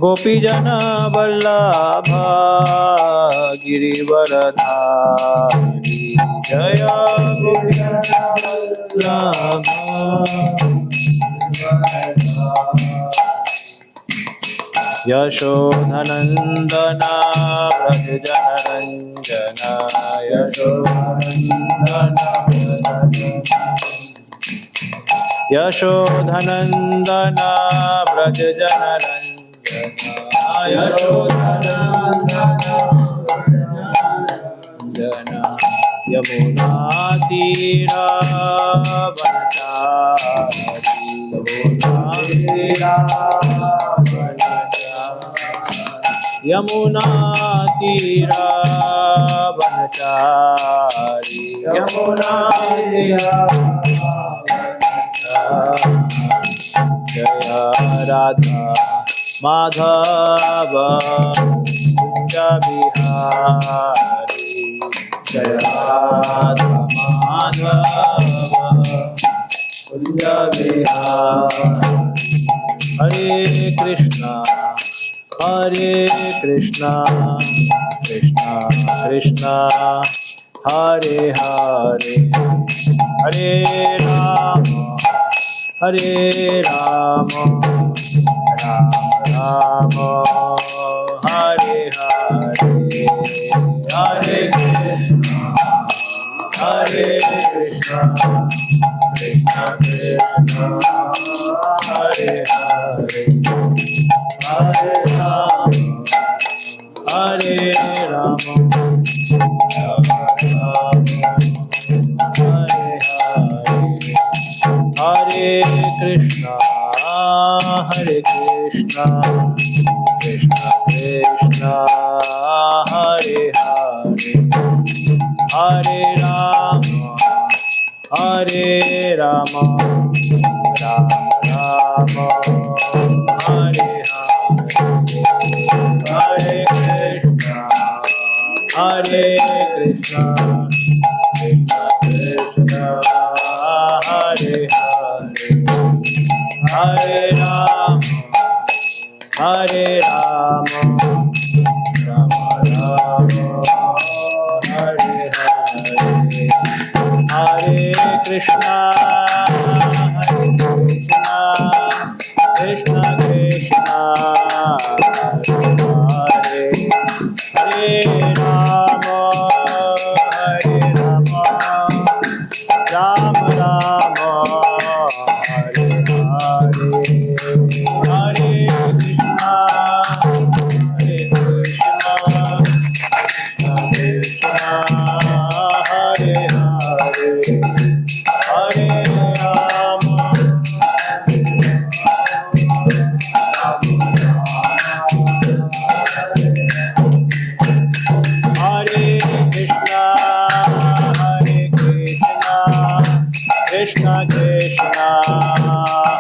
गोपीजन वल्लभा गिरिवरधारी जय गोपीजन वल्लभा यशोधनन्दना व्रज जनरञ्जना यशोधनन्दना व्रज जनरञ्जना यशोधनन्दना यमुना यमुना तीरा वनचारी यमुना तीरा जय राधा माधव कुंज बिहारी जय राधा माधव कुंज बिहारी हरे कृष्णा कृष्णा कृष्णा हरे हरे हरे राम राम राम हरे हरे हरे कृष्णा कृष्णा कृष्णा हरे हरे हरे राम हरे राम हरे हरे कृष्णा कृष्णा कृष्णा हरे हरे हरे राम राम राम हरे हरे कृष्णा कृष्णा हरे हरे हरे राम राम राम हरे हरे हरे कृष्णा कृष्णा कृष्णा हरे हरे राम राम राम हरे हरे हरे कृष्णा कृष्णा हरे हरे हरे राम हरे कृष्णा कृष्णा कृष्णा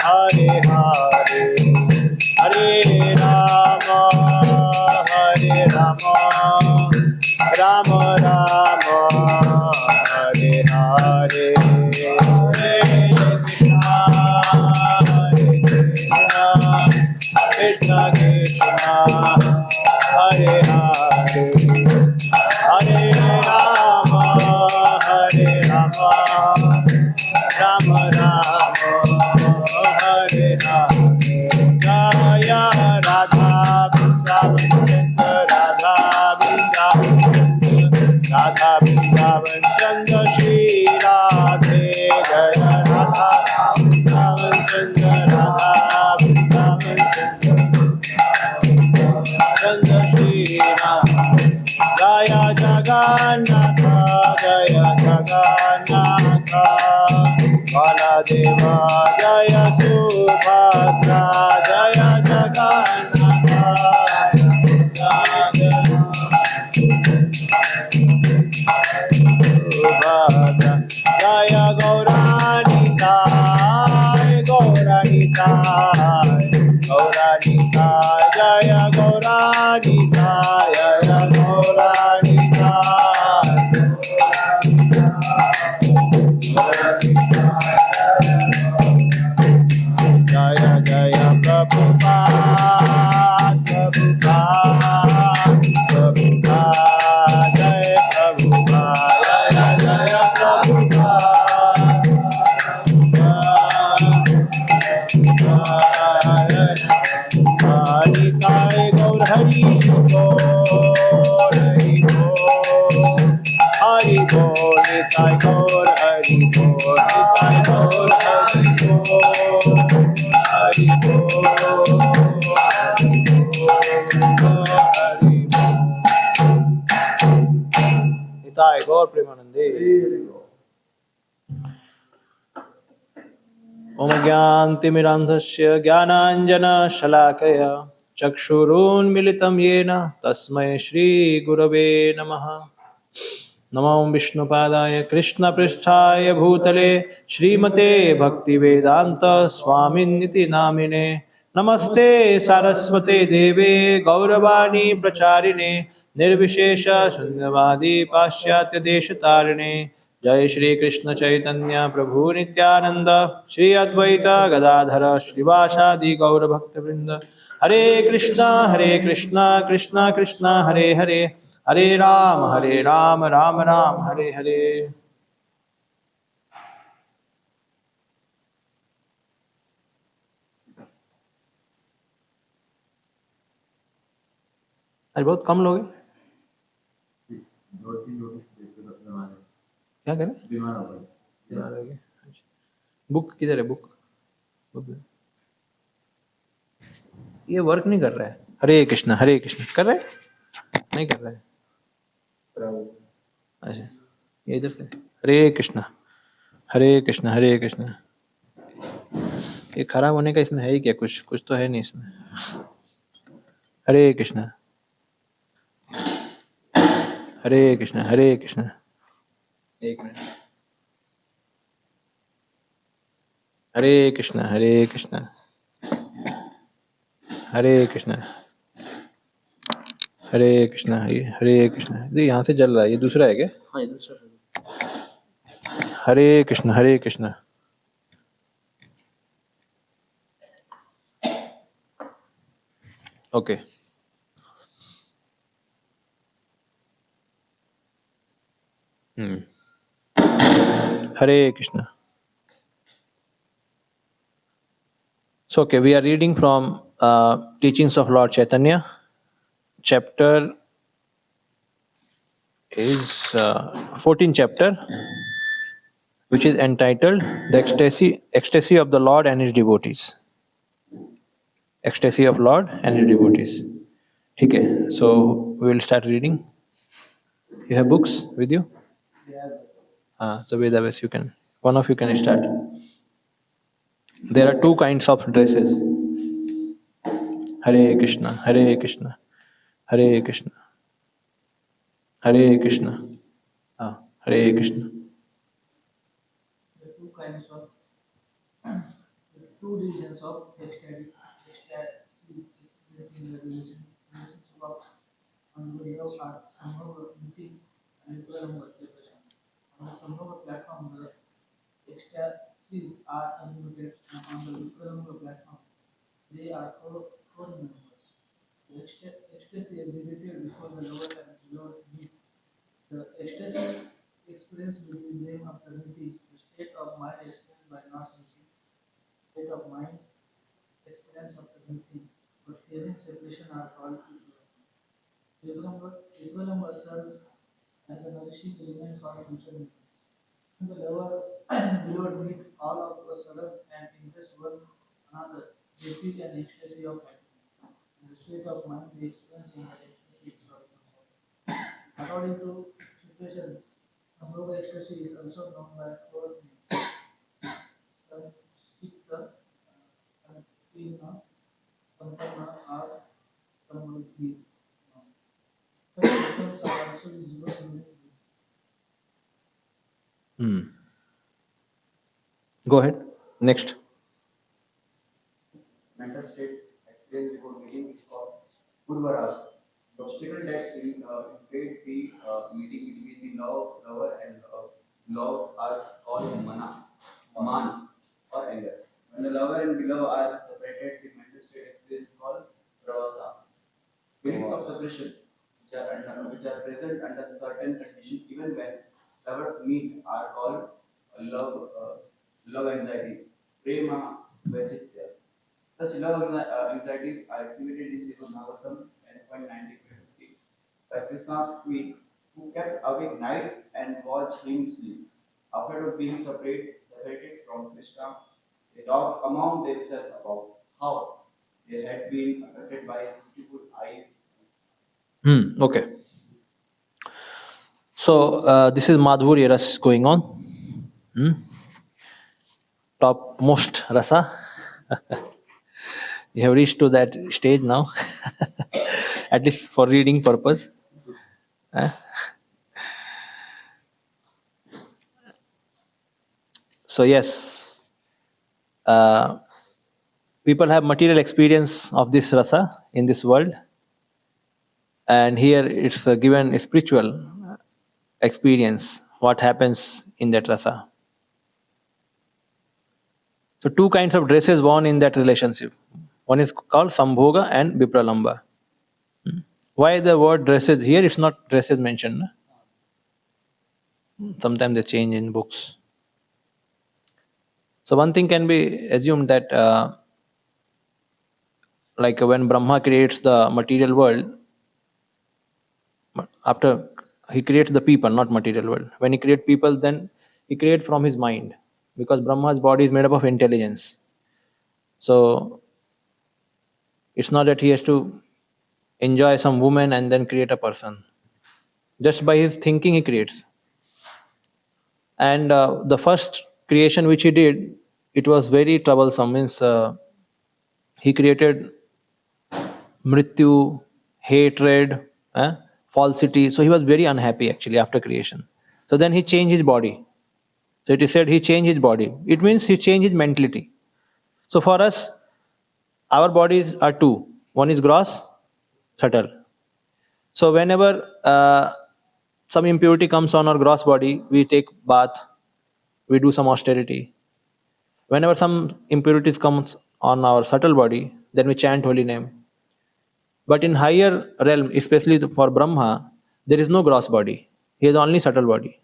हरे हरे हरे राम राम राम हरे हरे हरे कृष्णा कृष्णा कृष्णा हरे हरे हरे राम राम राम हरे हरे जय राधा वृंदावन राधा वृंदावन चंद्र श्री राधे जय राधा वृंदावन चंद्र राधा वृंदावन चंद्र श्री राधे जय जगन्नाथ बलदेवा जय सुभद्रा जय जगन्नाथ सुभद्रा जय गौरानिताय गौरानिताय जय गौरानिताय जय गौरानिताय जय निताय गौर हरि बोल हरि बोल हरि बोल निताय गौर हरि बोल निताय गौर हरि बोल हरि बोल हरि निताय गौर प्रेमानंदे। ओम ज्ञानतिमिरान्धस्य ज्ञानाञ्जनशलाकया चक्षुरुन्मिलितं येन तस्मै श्रीगुरवे नमः। नमो विष्णुपादाय कृष्णपृष्ठाय भूतले श्रीमते भक्तिवेदान्त स्वामिन्निति नामिने। नमस्ते सारस्वते देवे गौरवाणी प्रचारिणे निर्विशेष शून्यवादी पाश्चात्य देशतारिणे। जय श्री कृष्ण चैतन्य प्रभु नित्यानंद श्री अद्वैत गदाधर श्रीवासादि गौर भक्तवृंद। हरे कृष्णा कृष्णा कृष्णा हरे हरे हरे राम राम राम हरे हरे। आज बहुत कम लोग हैं। क्या करें? बीमार हो गए। बुक किधर है? बुक ये वर्क नहीं कर रहा है। हरे कृष्णा कर रहा है? नहीं कर रहा है। अच्छा ये इधर से हरे कृष्णा। ये खराब होने का इसमें है ही क्या? कुछ तो है नहीं इसमें। हरे कृष्णा हरे कृष्णा। एक मिनट। हरे कृष्णा हरे कृष्णा हरे कृष्णा। ये यहाँ से जल रहा है, ये दूसरा है क्या? हाँ ये दूसरा है। Hare Krishna. Okay Hare Krishna. So okay, we are reading from Teachings of Lord Chaitanya. Chapter is 14th chapter, which is entitled "The Ecstasy of the Lord and His Devotees." Ecstasy of Lord and His Devotees. Okay, so we will start reading. You have books with you? So Vedaves, one of you can start. There are two kinds of dresses. Hare Krishna, Hare Krishna, Hare Krishna, Hare Krishna. Hare Krishna. The two kinds of the two regions of ecstasy experiencing the relationship of unbelievable are Sambhava meeting and Viparam separation. On the Sambhava platform, the ecstasies are unlimited, and on the Viparam platform, they are four members. The ecstasy exhibited before the lower and below meet. The ecstasy experience between them after meeting, the state of mind experienced by not meeting, state of mind experience after meeting, but feeling separation are called Equilum serves as a nourishing element for future meetings. When the lower and below meet all of a sudden and impress one another, they feel an ecstasy of happiness. In the state of mind they experience in the ecstasy itself. According to situation, Sambhoga ecstasy is also known by four names: Sanchita, Sanpina, Sampanna, or Samruddhi. Such symptoms are also visible in many people. Go ahead. Next. Mental state experienced before meeting is called Purvarasa. The obstacle that create the meeting between the lover and love are called man, or anger. When the lover and below are separated, the mental state experience is called pravasa. Feelings of separation, which are present under certain conditions, even when lovers meet, are called love anxieties. Prema Vachitya. Such love anxieties are exhibited in Srimad Bhagavatam 10.95 by Krishna's queen, who kept awake nights and watched him sleep. Afraid of being separated from Krishna, they talked among themselves about how they had been affected by his beautiful eyes. Okay. So this is Madhurya Ras going on. Hmm? Top most rasa. You have reached to that stage now, at least for reading purpose. Eh? So yes, uh, people have material experience of this rasa in this world, and here it's given a spiritual experience. What happens in that rasa? So two kinds of dresses worn in that relationship. One is called Sambhoga and Vipralamba. Why the word dresses here? It's not dresses mentioned. No? Sometimes they change in books. So one thing can be assumed that like when Brahma creates the material world, after he creates the people, not material world. When he creates people, then he creates from his mind, because Brahma's body is made up of intelligence. So it's not that he has to enjoy some woman and then create a person. Just by his thinking, he creates. And the first creation which he did, it was very troublesome. Means he created mrityu, hatred, falsity. So he was very unhappy actually after creation. So then he changed his body. So it is said he changed his body. It means he changed his mentality. So for us, our bodies are two. One is gross, subtle. So whenever some impurity comes on our gross body, we take bath, we do some austerity. Whenever some impurities comes on our subtle body, then we chant holy name. But in higher realm, especially for Brahma, there is no gross body. He has only subtle body.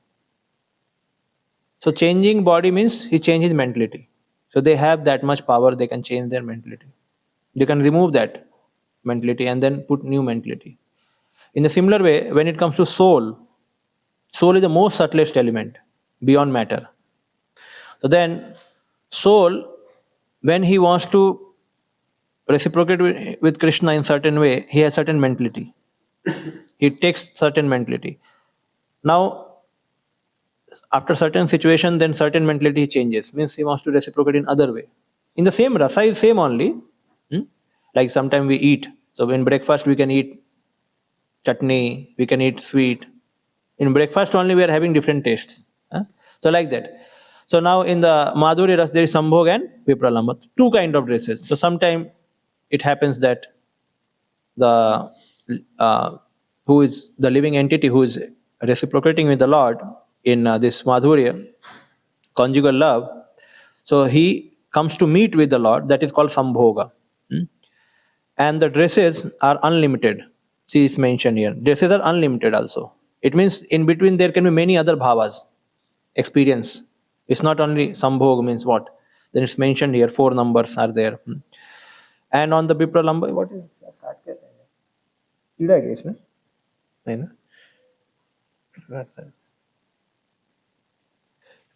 So changing body means he changes mentality. So they have that much power, they can change their mentality. They can remove that mentality and then put new mentality. In a similar way, when it comes to soul, soul is the most subtlest element beyond matter. So then, soul, when he wants to reciprocate with Krishna in certain way, he has certain mentality. He takes certain mentality. Now, after certain situation, then certain mentality changes. Means he wants to reciprocate in other way. In the same rasa is same only. Hmm? Like sometimes we eat. So in breakfast we can eat chutney, we can eat sweet. In breakfast only we are having different tastes. Huh? So like that. So now in the Madhuri Ras there is Sambhog and Vipralamba. Two kind of dresses. So sometime it happens that the who is the living entity who is reciprocating with the Lord in this Madhurya, conjugal love, so he comes to meet with the Lord, that is called Sambhoga. Hmm? And the dresses are unlimited. See, it's mentioned here. Dresses are unlimited also. It means in between there can be many other bhavas, experience. It's not only Sambhog means what? Then it's mentioned here, four numbers are there. Hmm. And on the Vipralamba, what is that? कीड़ा है क्या इसमें? नहीं ना?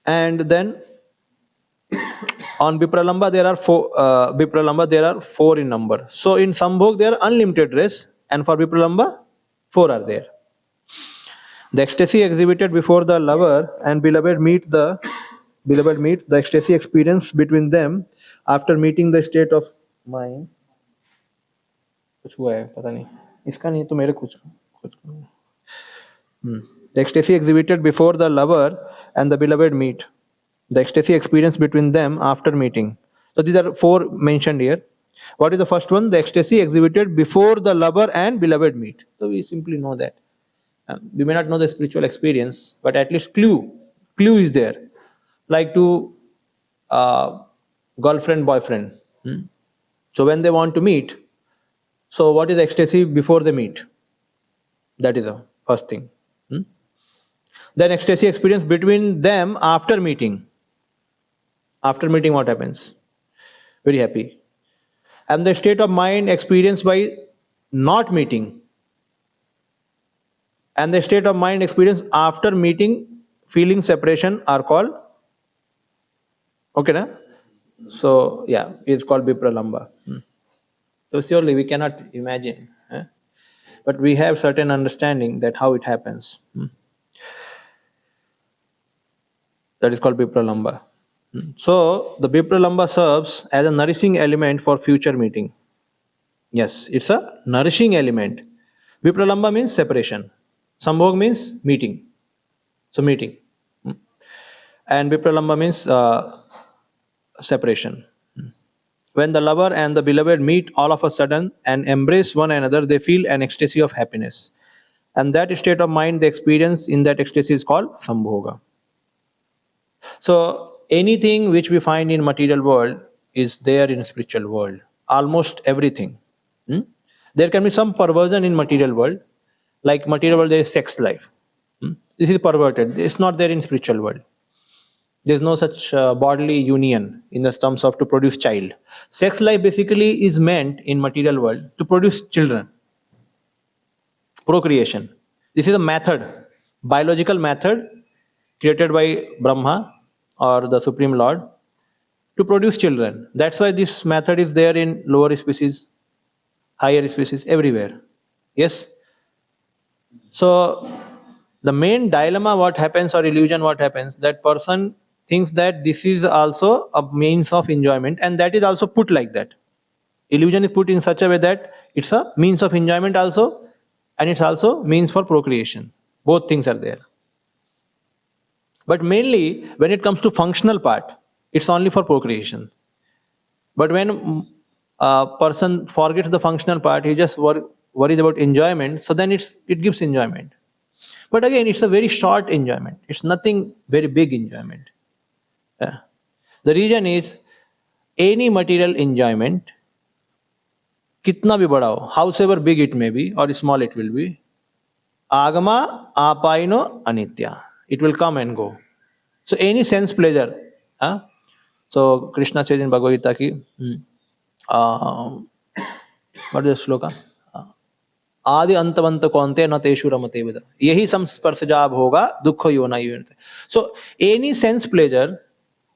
And then on Vipralamba there are four in number. So in Sambhog there are unlimited rays, and for Vipralamba four are there. The ecstasy exhibited before the lover and beloved meet the ecstasy experience between them after meeting the state of mind. कुछ हुआ है पता नहीं इसका नहीं तो मेरे कुछ कुछ The ecstasy exhibited before the lover and the beloved meet. The ecstasy experience between them after meeting. So these are four mentioned here. What is the first one? The ecstasy exhibited before the lover and beloved meet. So we simply know that. We may not know the spiritual experience, but at least clue is there. Like to uh, girlfriend, boyfriend. So when they want to meet, so what is ecstasy before they meet? That is the first thing. Then ecstasy experience between them after meeting. After meeting, what happens? Very happy. and the state of mind experienced by not meeting, and the state of mind experienced after meeting, feeling separation are called, okay, na? So yeah, it's called Vipralamba. So surely we cannot imagine, but we have certain understanding that how it happens. That is called Vipralamba. So the Vipralamba serves as a nourishing element for future meeting. Yes, it's a nourishing element. Vipralamba means separation. Sambhog means meeting. So meeting. And Vipralamba means separation. When the lover and the beloved meet all of a sudden and embrace one another, they feel an ecstasy of happiness. And that state of mind they experience in that ecstasy is called Sambhoga. So anything which we find in material world is there in spiritual world. Almost everything. Hmm? There can be some perversion in material world. Like material world, there is sex life. This is perverted. It's not there in spiritual world. There's no such bodily union in the terms of to produce child. Sex life basically is meant in material world to produce children, procreation. This is a method, biological method created by Brahma or the Supreme Lord to produce children. That's why this method is there in lower species, higher species, everywhere. Yes. So the main dilemma what happens or illusion what happens, that person thinks that this is also a means of enjoyment, and that is also put like that. Illusion is put in such a way that it's a means of enjoyment also, and it's also means for procreation. Both things are there. But mainly when it comes to functional part, it's only for procreation. But when a person forgets the functional part, he just worries about enjoyment, so then it gives enjoyment. But again, it's a very short enjoyment. It's nothing very big enjoyment. Yeah. The reason is any material enjoyment, kitna bhi bada ho, howsoever big it may be or small it will be, agama apaino anitya. It will come and go. So any sense pleasure. So Krishna says in Bhagavad Gita ki, what is the sloka? आदि अंतवंत कौनते न तेषु रमते with यही संस्पर्शजा भोगा दुख योना युनते. So any sense pleasure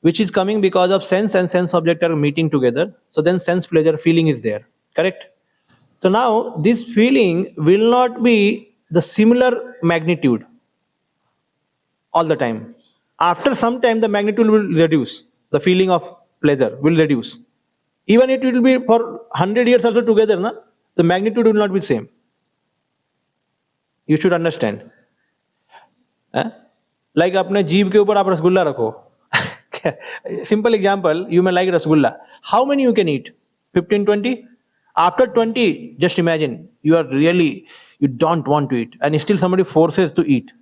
which is coming because of sense and sense object are meeting together, so then sense pleasure feeling is there, correct? So now this feeling will not be the similar magnitude all the time. After some time the magnitude will reduce, the feeling of pleasure will reduce. Even it will be for 100 years also together, na, the magnitude will not be same. You should understand. Like अपने जीभ के ऊपर आप रसगुल्ला रखो. Simple example, you may like rasgulla. How many you can eat? 15, 20? After 20, just imagine, you don't want to eat and still somebody forces to eat.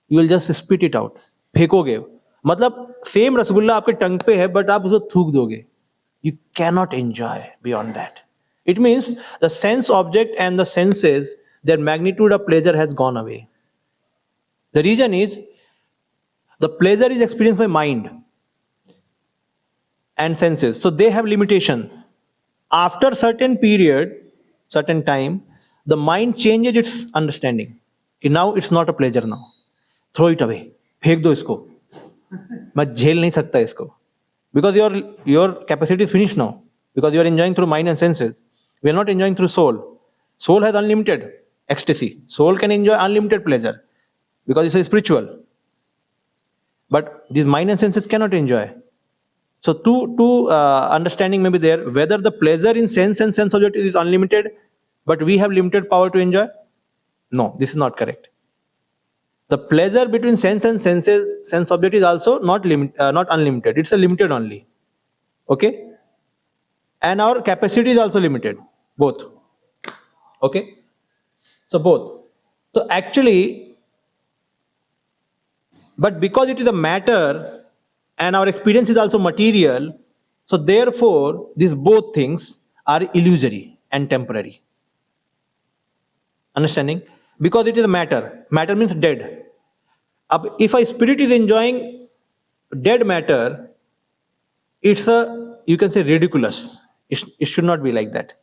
You will just spit it out. फेंकोगे. मतलब same rasgulla आपके टंग पे है but आप उसको थूक दोगे. You cannot enjoy beyond that. It means the sense object and the senses, their magnitude of pleasure has gone away. The reason is the pleasure is experienced by mind and senses. So they have limitation. After certain period, certain time, the mind changes its understanding. Now it's not a pleasure now. Throw it away. फेंक दो इसको. मैं झेल नहीं सकता इसको. Because your capacity is finished now. Because you are enjoying through mind and senses. We are not enjoying through soul. Soul has unlimited ecstasy. Soul can enjoy unlimited pleasure because it's a spiritual. But these mind and senses cannot enjoy. So two understanding may be there, whether the pleasure in sense and sense object is unlimited, but we have limited power to enjoy. No, this is not correct. The pleasure between sense and sense object is also not unlimited. It's a limited only. Okay? And our capacity is also limited. Both. Okay? So both. So actually, but because it is a matter and our experience is also material, so therefore these both things are illusory and temporary. Understanding? Because it is a matter. Matter means dead. If a spirit is enjoying dead matter, it's you can say ridiculous. It should not be like that.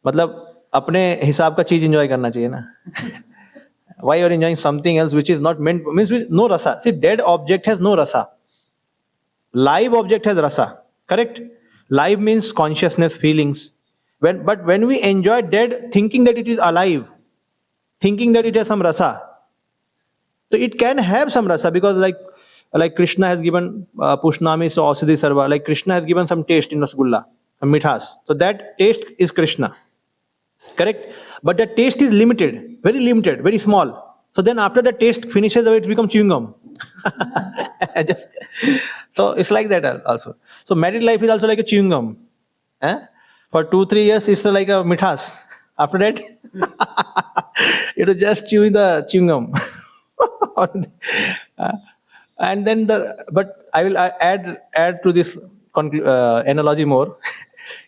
मतलब अपने हिसाब का चीज enjoy करना चाहिए ना. Why you are enjoying something else which is not meant, means with no rasa. See, dead object has no rasa. Live object has rasa. Correct? Live means consciousness, feelings. But when we enjoy dead, thinking that it is alive, thinking that it has some rasa, so it can have some rasa, because like Krishna has given Pushnami so Ausidhi Sarva, like Krishna has given some taste in Rasgulla, some mithas. So that taste is Krishna. Correct? But the taste is limited, very small. So then after the taste finishes away, it becomes chewing gum. So it's like that also. So married life is also like a chewing gum. Eh? For 2-3 years, it's like a mithas. After that, it is just chewing the chewing gum. And then but I will add to this analogy more.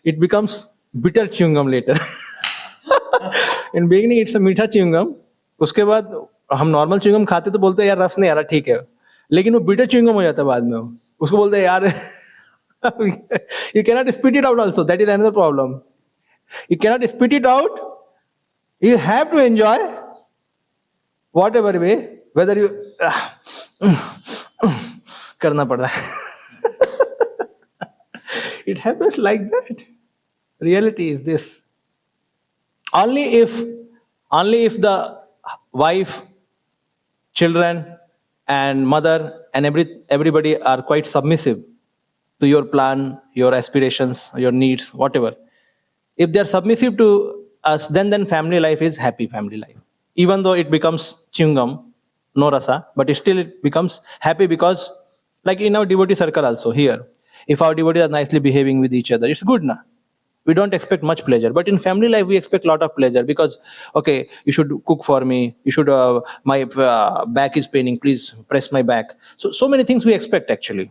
It becomes bitter chewing gum later. In beginning it's a मीठा chewing gum, उसके बाद हम normal chewing gum खाते तो बोलते हैं यार रस नहीं आ रहा, ठीक है, लेकिन वो बिटर च्युइंगम हो जाता है बाद में, उसको बोलते हैं यार you cannot spit it out also, that is another problem. You cannot spit it out, you have to enjoy whatever way, whether you करना पड़ रहा है. It happens like that. Reality is this. Only if the wife, children, and mother and everybody are quite submissive to your plan, your aspirations, your needs, whatever. If they are submissive to us, then family life is happy family life. Even though it becomes chewing gum, no rasa, but still it becomes happy, because like in our devotee circle also here, if our devotees are nicely behaving with each other, it's good na. We don't expect much pleasure, but in family life we expect a lot of pleasure, because okay, you should cook for me, you should my back is paining, please press my back. So many things we expect actually.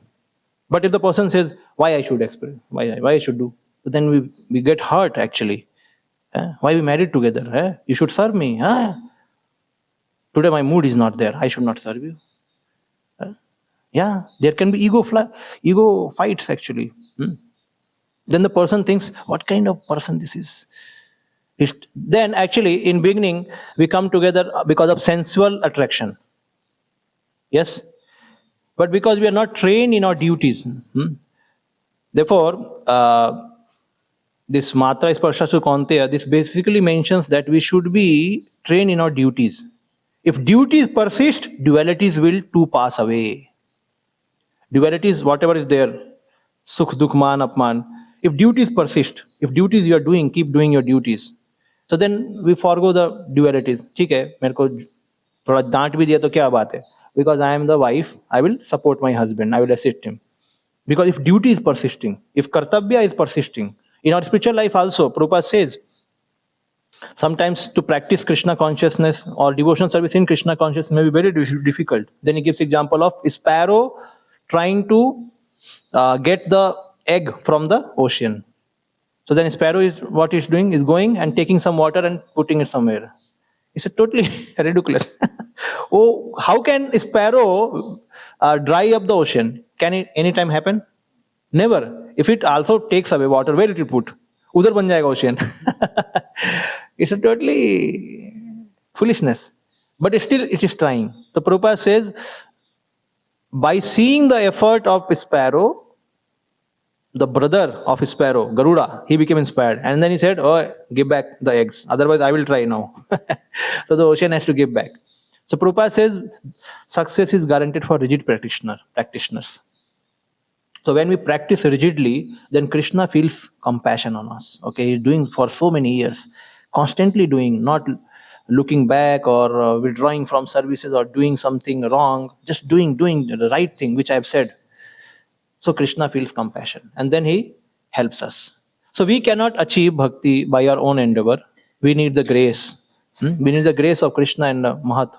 But if the person says why I should expect, why I should do, then we get hurt actually. Why we married together? You should serve me. Today my mood is not there, I should not serve you. Yeah, there can be ego fights actually. Then the person thinks, what kind of person this is? Then actually in beginning we come together because of sensual attraction. Yes, but because we are not trained in our duties. Therefore this matra sparsha su kaunteya, this basically mentions that we should be trained in our duties. If duties persist, dualities will too pass away. Dualities, whatever is there, sukh dukh man apman, if duties persist, if duties you are doing, keep doing your duties, so then we forgo the dualities. ठीक है, मेरे को थोड़ा डांट भी दिया तो क्या बात है, because I am the wife, I will support my husband, I will assist him. Because if duty is persisting, if kartabya is persisting, in our spiritual life also, Prabhupada says, sometimes to practice Krishna consciousness or devotional service in Krishna consciousness may be very difficult. Then he gives example of a sparrow trying to get the egg from the ocean. So then sparrow is what he's doing is going and taking some water and putting it somewhere. It's totally ridiculous. Oh, how can a sparrow dry up the ocean? Can it anytime happen? Never. If it also takes away water, where it will put? Udhar ban jayega ocean. It's a totally foolishness. But still it is trying. The Prabhupada says, by seeing the effort of a sparrow, the brother of a sparrow, Garuda, he became inspired. And then he said, oh, give back the eggs. Otherwise, I will try now. So the ocean has to give back. So Prabhupada says, success is guaranteed for rigid practitioners. So when we practice rigidly, then Krishna feels compassion on us. Okay, he's doing for so many years, constantly doing, not looking back or withdrawing from services or doing something wrong, just doing the right thing, which I have said. So Krishna feels compassion and then he helps us. So we cannot achieve bhakti by our own endeavor. We need the grace. We need the grace of Krishna and Mahat.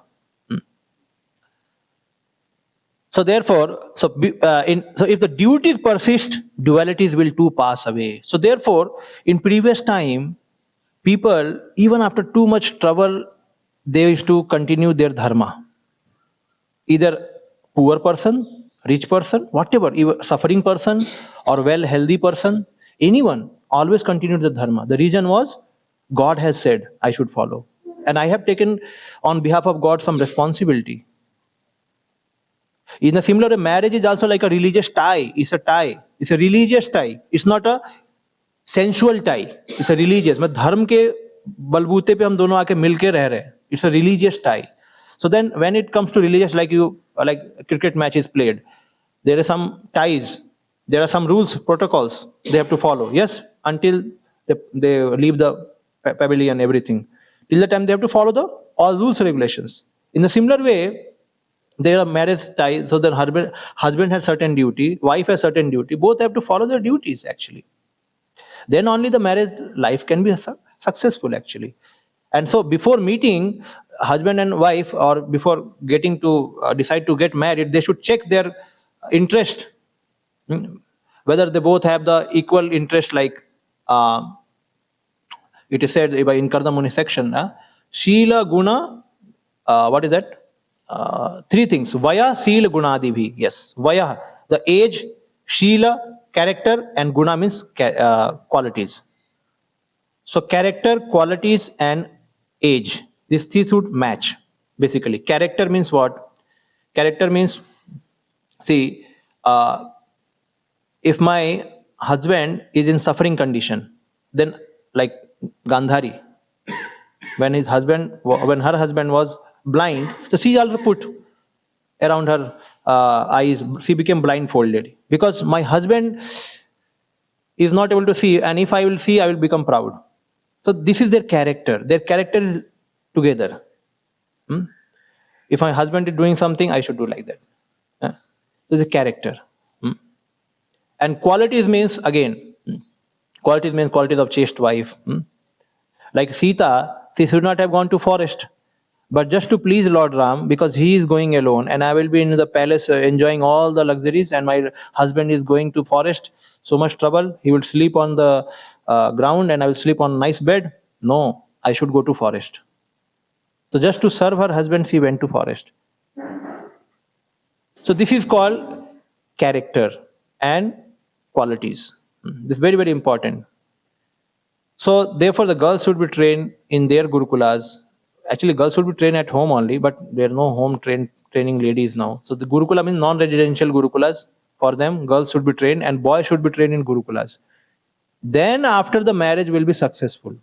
So therefore, so if the duties persist, dualities will too pass away. So therefore, in previous time, people, even after too much trouble, they used to continue their dharma. Either poor person, rich person, whatever, even suffering person or well healthy person, anyone, always continued the dharma. The reason was God has said I should follow. And I have taken on behalf of God some responsibility. In a similar way, marriage is also like a religious tie. It's a tie. It's a religious tie. It's not a sensual tie. It's a religious. मतलब धर्म के बलबूते पे हम दोनों आके मिलके रह रहे हैं. It's a religious tie. So then, when it comes to religious, like a cricket match is played, there are some ties. There are some rules, protocols they have to follow. Yes, until they leave the pavilion, everything. Till the time they have to follow the all rules regulations. In a similar way, there are marriage ties. So then husband has certain duty, wife has certain duty. Both have to follow their duties actually. Then only the marriage life can be successful actually. And so before meeting husband and wife, or before getting to decide to get married, they should check their interest. Whether they both have the equal interest, like it is said in Karna Muni section, Sheela Guna, what is that? Three things: Vaya, Sila, Gunadi bhi. Yes, Vaya, the age; Sheela, character; and Guna means qualities. So character, qualities, and age. These three should match. Basically, character means what? Character means, see, if my husband is in suffering condition, then like Gandhari, when her husband was blind, so she also put around her eyes, she became blindfolded because my husband is not able to see, and if I will see, I will become proud. So this is their character. Their character is together. If my husband is doing something, I should do like that. So the character. And qualities means, again, qualities means qualities of chaste wife. Like Sita, she should not have gone to forest, but just to please Lord Ram, because he is going alone, and I will be in the palace enjoying all the luxuries, and my husband is going to forest. So much trouble. He will sleep on the ground, and I will sleep on a nice bed. No, I should go to forest. So just to serve her husband, she went to forest. So this is called character and qualities. This is very, very important. So therefore, the girls should be trained in their gurukulas. Actually, girls should be trained at home only, but there are no home training ladies now. So the gurukula means non-residential gurukulas. For them, girls should be trained, and boys should be trained in gurukulas. Then after the marriage will be successful.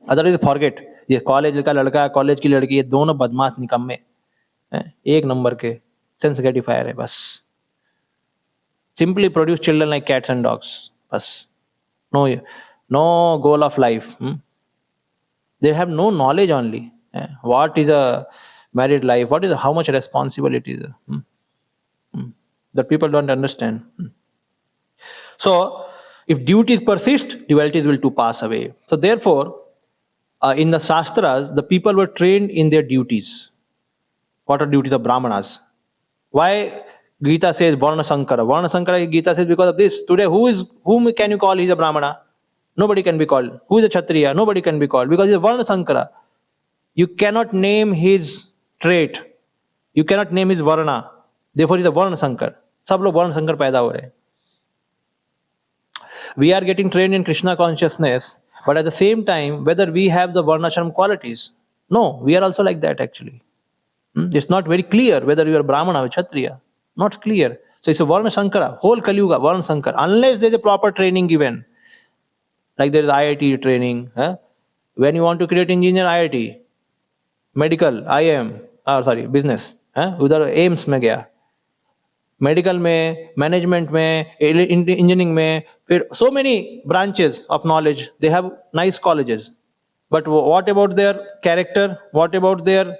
Otherwise, forget. ये college का लड़का, college की लड़की, ये दोनों बदमाश निकम्मे, एक नंबर के सेंस ग्रेटिफायर है बस. Simply produce children like cats and dogs. Bas. No goal of life. They have no knowledge only. What is a married life? How much responsibility is that people don't understand. So if duties persist, dualities will too pass away. So therefore, in the Shastras, the people were trained in their duties. What are duties of Brahmanas? Why Gita says Varna Sankara? Varna Sankara, Gita says because of this. Today, whom can you call? He's a Brahmana. Nobody can be called. Who is a Kshatriya? Nobody can be called because he's a Varna Sankara. You cannot name his trait. You cannot name his Varna. Therefore, he's a Varna Sankar. सब लोग वर्ण संकर पैदा हो रहे हैं. We are getting trained in Krishna consciousness, but at the same time, whether we have the Varnashram qualities? No, we are also like that actually. It's not very clear whether you are Brahmana or Kshatriya. Not clear. So it's a Varna Sankara, whole Kali Yuga, Varna Sankara, unless there's a proper training given. Like there is IIT training. When you want to create engineer, IIT, medical, IIM, business. उधर AIIMS में गया, medical में, management में, engineering में, फिर so many branches of knowledge. They have nice colleges. But what about their character? What about their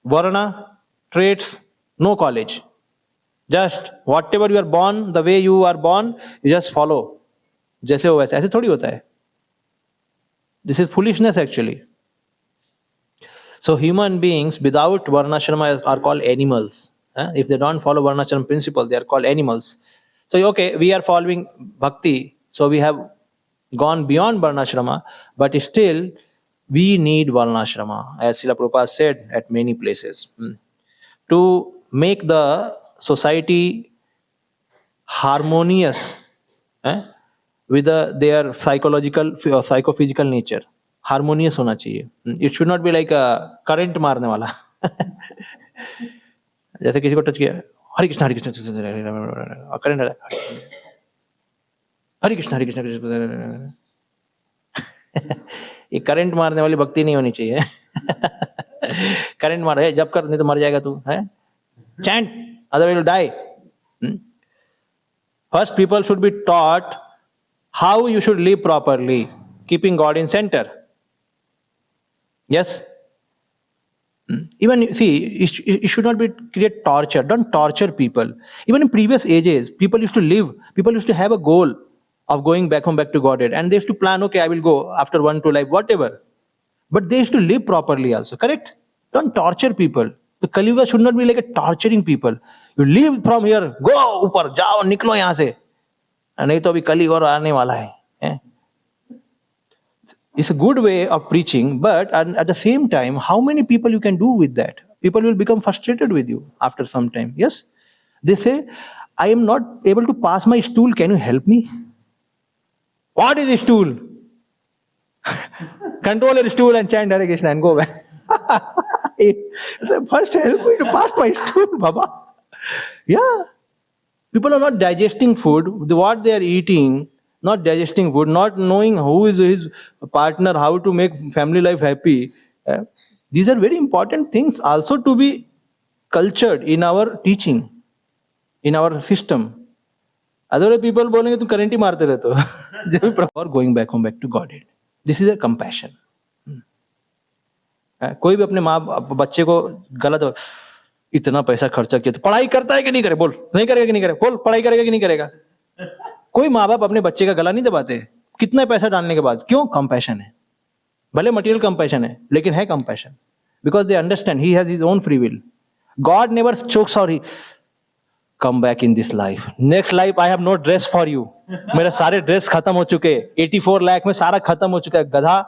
varna, traits? No college. Just whatever you are born, the way you are born, you just follow. जैसे हो वैसे. ऐसे थोड़ी होता है. This is foolishness actually. So human beings without varnashrama are called animals. If they don't follow varnashram principle, they are called animals. So okay, we are following bhakti, so we have gone beyond varnashrama, but still we need varnashrama, as Srila Prabhupada said at many places, to make the society harmonious with their psychological or psychophysical nature. Harmonious होना चाहिए. It should not be like current मारने वाला. जैसे किसी को touch किया, हरे कृष्ण हरे Krishna current, हरे कृष्ण हरे कृष्ण. ये current मारने वाली भक्ति नहीं होनी चाहिए. करंट मार है जब कर, नहीं तो मर जाएगा तू है. Chant, otherwise will die. First, people should be taught how you should live properly, keeping God in center. Yes. Even see, it should not be create torture. Don't torture people. Even in previous ages, people used to live. People used to have a goal of going back home, back to Godhead, and they used to plan. Okay, I will go after 1-2 life, whatever. But they used to live properly also. Correct? Don't torture people. The Kali Yuga should not be like a torturing people. You leave from here, go ऊपर जाओ, निकलो यहाँ से. नहीं तो अभी कली और आने वाला है. It's a good way of preaching, but at the same time, how many people you can do with that? People will become frustrated with you after some time. Yes, they say, I am not able to pass my stool, can you help me? What is a stool? Control your stool and chant Hare Krishna and go back. First help me to pass my stool, Baba. Yeah, people are not digesting food, what they are eating, not digesting food, not knowing who is his partner, how to make family life happy. These are very important things also to be cultured in our teaching, in our system. Otherwise, people बोलेंगे तुम current ही मारते रहते हो. जब भी proper going back home, back to Godhead. This is a compassion. कोई भी अपने माँ बच्चे को गलत, इतना पैसा खर्चा किया तो पढ़ाई करता है कि नहीं करे, बोल. नहीं करेगा कि नहीं करेगा, बोल. पढ़ाई करेगा कि नहीं करेगा. कोई माँ बाप अपने बच्चे का गला नहीं दबाते कितना पैसा डालने के बाद. क्यों? कंपैशन है. भले मटेरियल कंपैशन है, लेकिन है compassion. Because they understand he has his own free will. God never chokes और he come back in this life. Next life I have no dress for you. मेरे सारे ड्रेस खत्म हो चुके, 84 लाख में सारा खत्म हो चुका है. गधा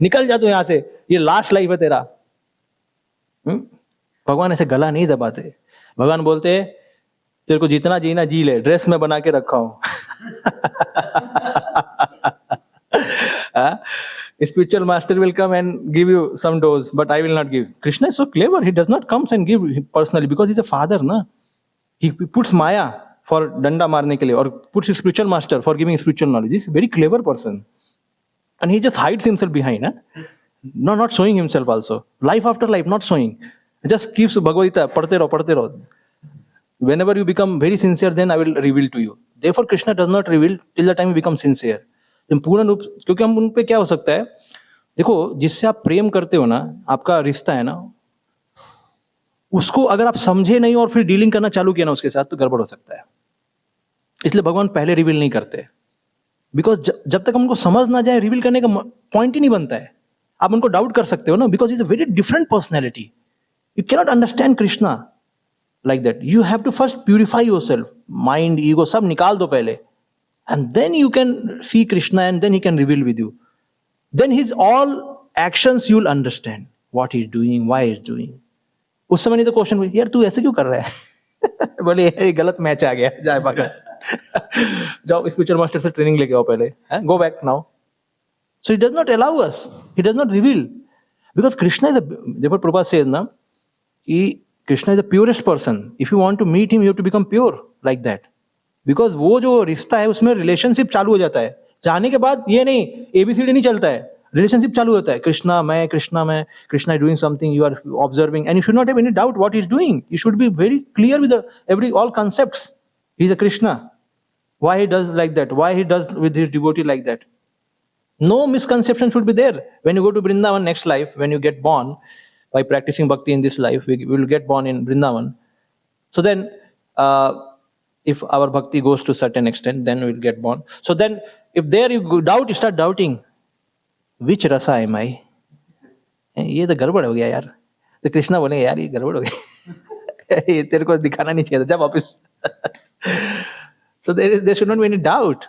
निकल जा तू यहाँ से, ये लास्ट लाइफ है तेरा. भगवान ऐसे गला नहीं दबाते. भगवान बोलते तेरे को जितना जीना जी ले, ड्रेस में बना के रखा हूं. Spiritual master will come and give you some dose, but I will not give. Krishna is so clever. He does not come and give personally because he's a father, na. He puts Maya for danda marne ke liye, or puts his spiritual master for giving spiritual knowledge. He's a very clever person, and he just hides himself behind. No, not showing himself also. Life after life, not showing. Just keeps Bhagavad Gita, padhte raho. Whenever you become very sincere, then I will reveal to you. Therefore, Krishna does not reveal till the time you become sincere. जब पूर्ण रूप, क्योंकि हम उन पे क्या हो सकता है, देखो जिससे आप प्रेम करते हो ना, आपका रिश्ता है ना, उसको अगर आप समझे नहीं और फिर डीलिंग करना चालू किया ना उसके साथ, तो गड़बड़ हो सकता है. इसलिए भगवान पहले रिवील नहीं करते. बिकॉज जब तक हम उनको समझ ना जाए, रिवील करने का पॉइंट ही नहीं बनता है. आप उनको डाउट कर सकते हो ना, because is a very different personality. You cannot understand Krishna like that. You have to first purify yourself, mind, ego, सब निकाल दो पहले, and then you can see Krishna, and then he can reveal with you. Then his all actions you will understand what he is doing, why he is doing. उस समय नहीं तो question, यार तू ऐसे क्यों कर रहा है. बोले ये गलत मैच आ गया, जाए भागा. जाओ स्पिरिचुअल मास्टर से ट्रेनिंग लेके आओ पहले, go back now. So he does not allow us, he does not reveal, because Krishna is therefore Prabhupada says na, Krishna is the purest person. If you want to meet him, you have to become pure like that. Because वो जो रिश्ता है उसमें relationship चालू हो जाता है. जाने के बाद ये नहीं ABCD नहीं चलता है, रिलेशनशिप चालू होता है. कृष्णा मैं, Krishna is doing something, you are observing, and you should not have any doubt what he is doing. You should be very clear with all concepts. He is a Krishna. Why he does like that? Why he does with his devotee like that? No misconception should be there. When you go to Vrindavan next life, when you get born, by practicing bhakti in this life, we will get born in Vrindavan. So then, if our bhakti goes to certain extent, then we will get born. So then, if there you doubt, you start doubting, which rasa am I? ये तो गड़बड़ हो गया यार. तो कृष्णा बोले यार ये गड़बड़ हो गया, ये तेरे को दिखाना नहीं चाहिए था, जा वापस. So there should not be any doubt.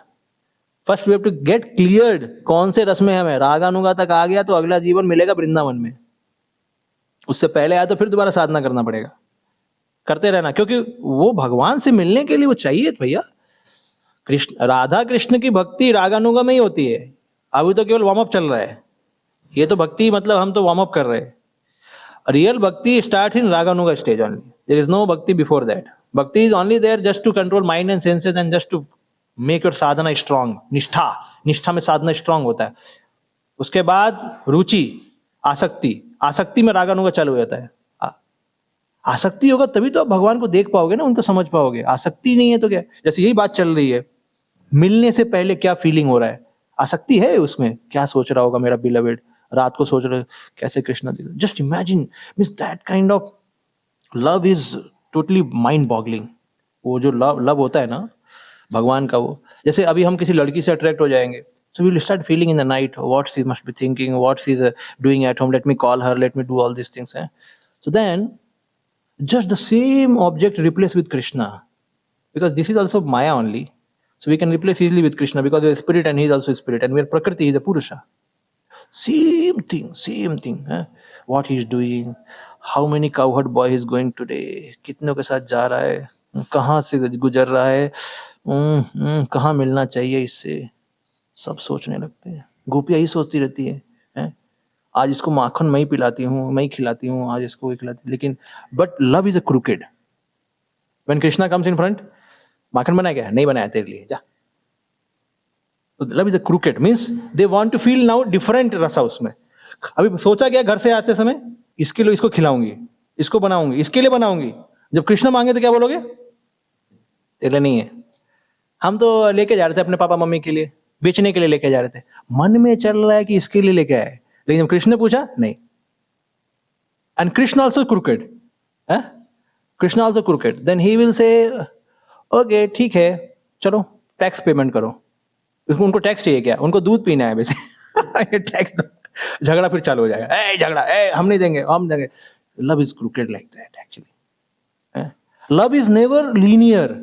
First we have to get cleared. कौन से रस में हमें रागानुगा तक आ गया तो अगला जीवन मिलेगा वृंदावन में. उससे पहले आया तो फिर दोबारा साधना करना पड़ेगा. करते रहना, क्योंकि वो भगवान से मिलने के लिए वो चाहिए भैया। कृष्ण राधा कृष्ण की भक्ति रागानुगा में ही होती है। अभी तो केवल वार्म अप चल रहा है, ये तो भक्ति मतलब हम तो वार्म अप कर रहे हैं। Real bhakti starts in raganuga stage only. There is no bhakti before that. Bhakti is only there just to control mind and senses and just to make your sadhana strong. निष्ठा में साधना strong होता है। उसके बाद रुचि, आसक्ति, आसक्ति में रागानुगा चालू हो जाता है। आसक्ति होगा तभी तो आप भगवान को देख पाओगे ना, उनको समझ पाओगे। आसक्ति नहीं है तो क्या, जैसे यही बात चल रही है, मिलने से पहले क्या फीलिंग हो रहा है, आसक्ति है उसमें, क्या सोच रहा होगा मेरा बिलवेड, रात को सोच रहे कैसे कृष्णा दिल, just imagine, means that kind of love is totally mind boggling. वो जो लव लव होता है ना भगवान का, वो जैसे अभी हम किसी लड़की से अट्रैक्ट हो जाएंगे, so we'll start feeling in the night what she must be thinking, what she's doing at home, let me call her, let me do all these things, so then just the same object replaced with Krishna, because this is also Maya only, so we can replace easily with Krishna because we are spirit and he is also spirit and we are Prakriti, he is a Purusha. Same thing, what he is doing, how many cowherd boy he is going today, कितनों के साथ जा रहा है, कहाँ से गुजर रहा है, कहाँ मिलना चाहिए इससे, सब सोचने लगते हैं। गोपियाँ ही सोचती रहती है, आज इसको माखन मैं ही पिलाती हूँ, मैं ही खिलाती हूँ, आज इसको खिलाती हूँ, लेकिन but love is a crooked. When Krishna comes in front, माखन बनाया क्या, नहीं बनाया तेरे लिए, जा। Love is a crooked means they want to feel now different rasa उसमें। अभी सोचा क्या घर से आते समय, इसके लिए इसको खिलाऊंगी, इसको बनाऊंगी, इसके लिए बनाऊंगी, जब कृष्ण मांगे तो क्या बोलोगे, तेरे लिए नहीं है। हम तो लेके जा रहे थे अपने पापा मम्मी के लिए, बेचने के लिए लेके जा रहे थे, मन में चल रहा है कि इसके लिए लेके आए, लेकिन जब कृष्ण ने पूछा नहीं। And Krishna also crooked, Krishna also crooked, then he will say okay ठीक है चलो टैक्स पेमेंट करो। उनको टैक्स चाहिए क्या, उनको दूध पीना है वैसे टैक्स दो, झगड़ा फिर चालू हो जाएगा, ए झगड़ा, ए हम नहीं देंगे, हम देंगे। Love is crooked like that actually. Love is never linear,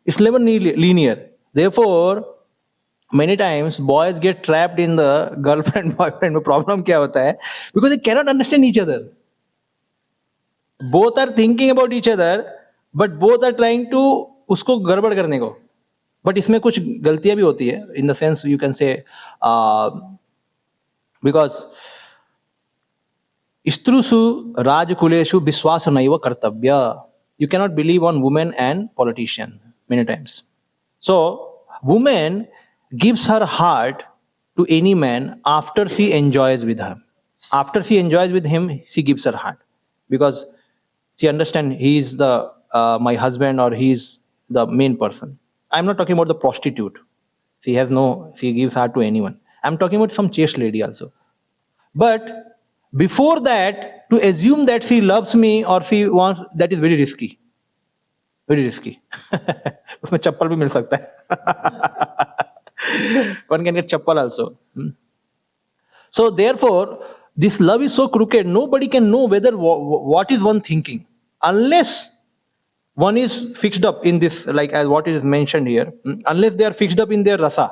it's never linear, therefore many times boys get trapped in the girlfriend boyfriend में प्रॉब्लम क्या होता है, because they cannot understand each other, both are thinking about each other but both are trying to उसको गड़बड़ करने को, but इसमें कुछ गलतियां भी होती है, in the sense you can say because स्त्रुषु राजकुलेषु विश्वास नैव कर्तव्य, you cannot believe on women and politician many times. So woman gives her heart to any man after she enjoys with him. After she enjoys with him, she gives her heart because she understands he is the my husband or he is the main person. I'm not talking about the prostitute. She gives heart to anyone. I'm talking about some chaste lady also. But before that, to assume that she loves me or she wants, that is very risky. Very risky. उसमें चप्पल भी मिल सकता है. One can get chappal also. So therefore, this love is so crooked. Nobody can know whether what is one thinking unless one is fixed up in this, like as what is mentioned here. Unless they are fixed up in their rasa.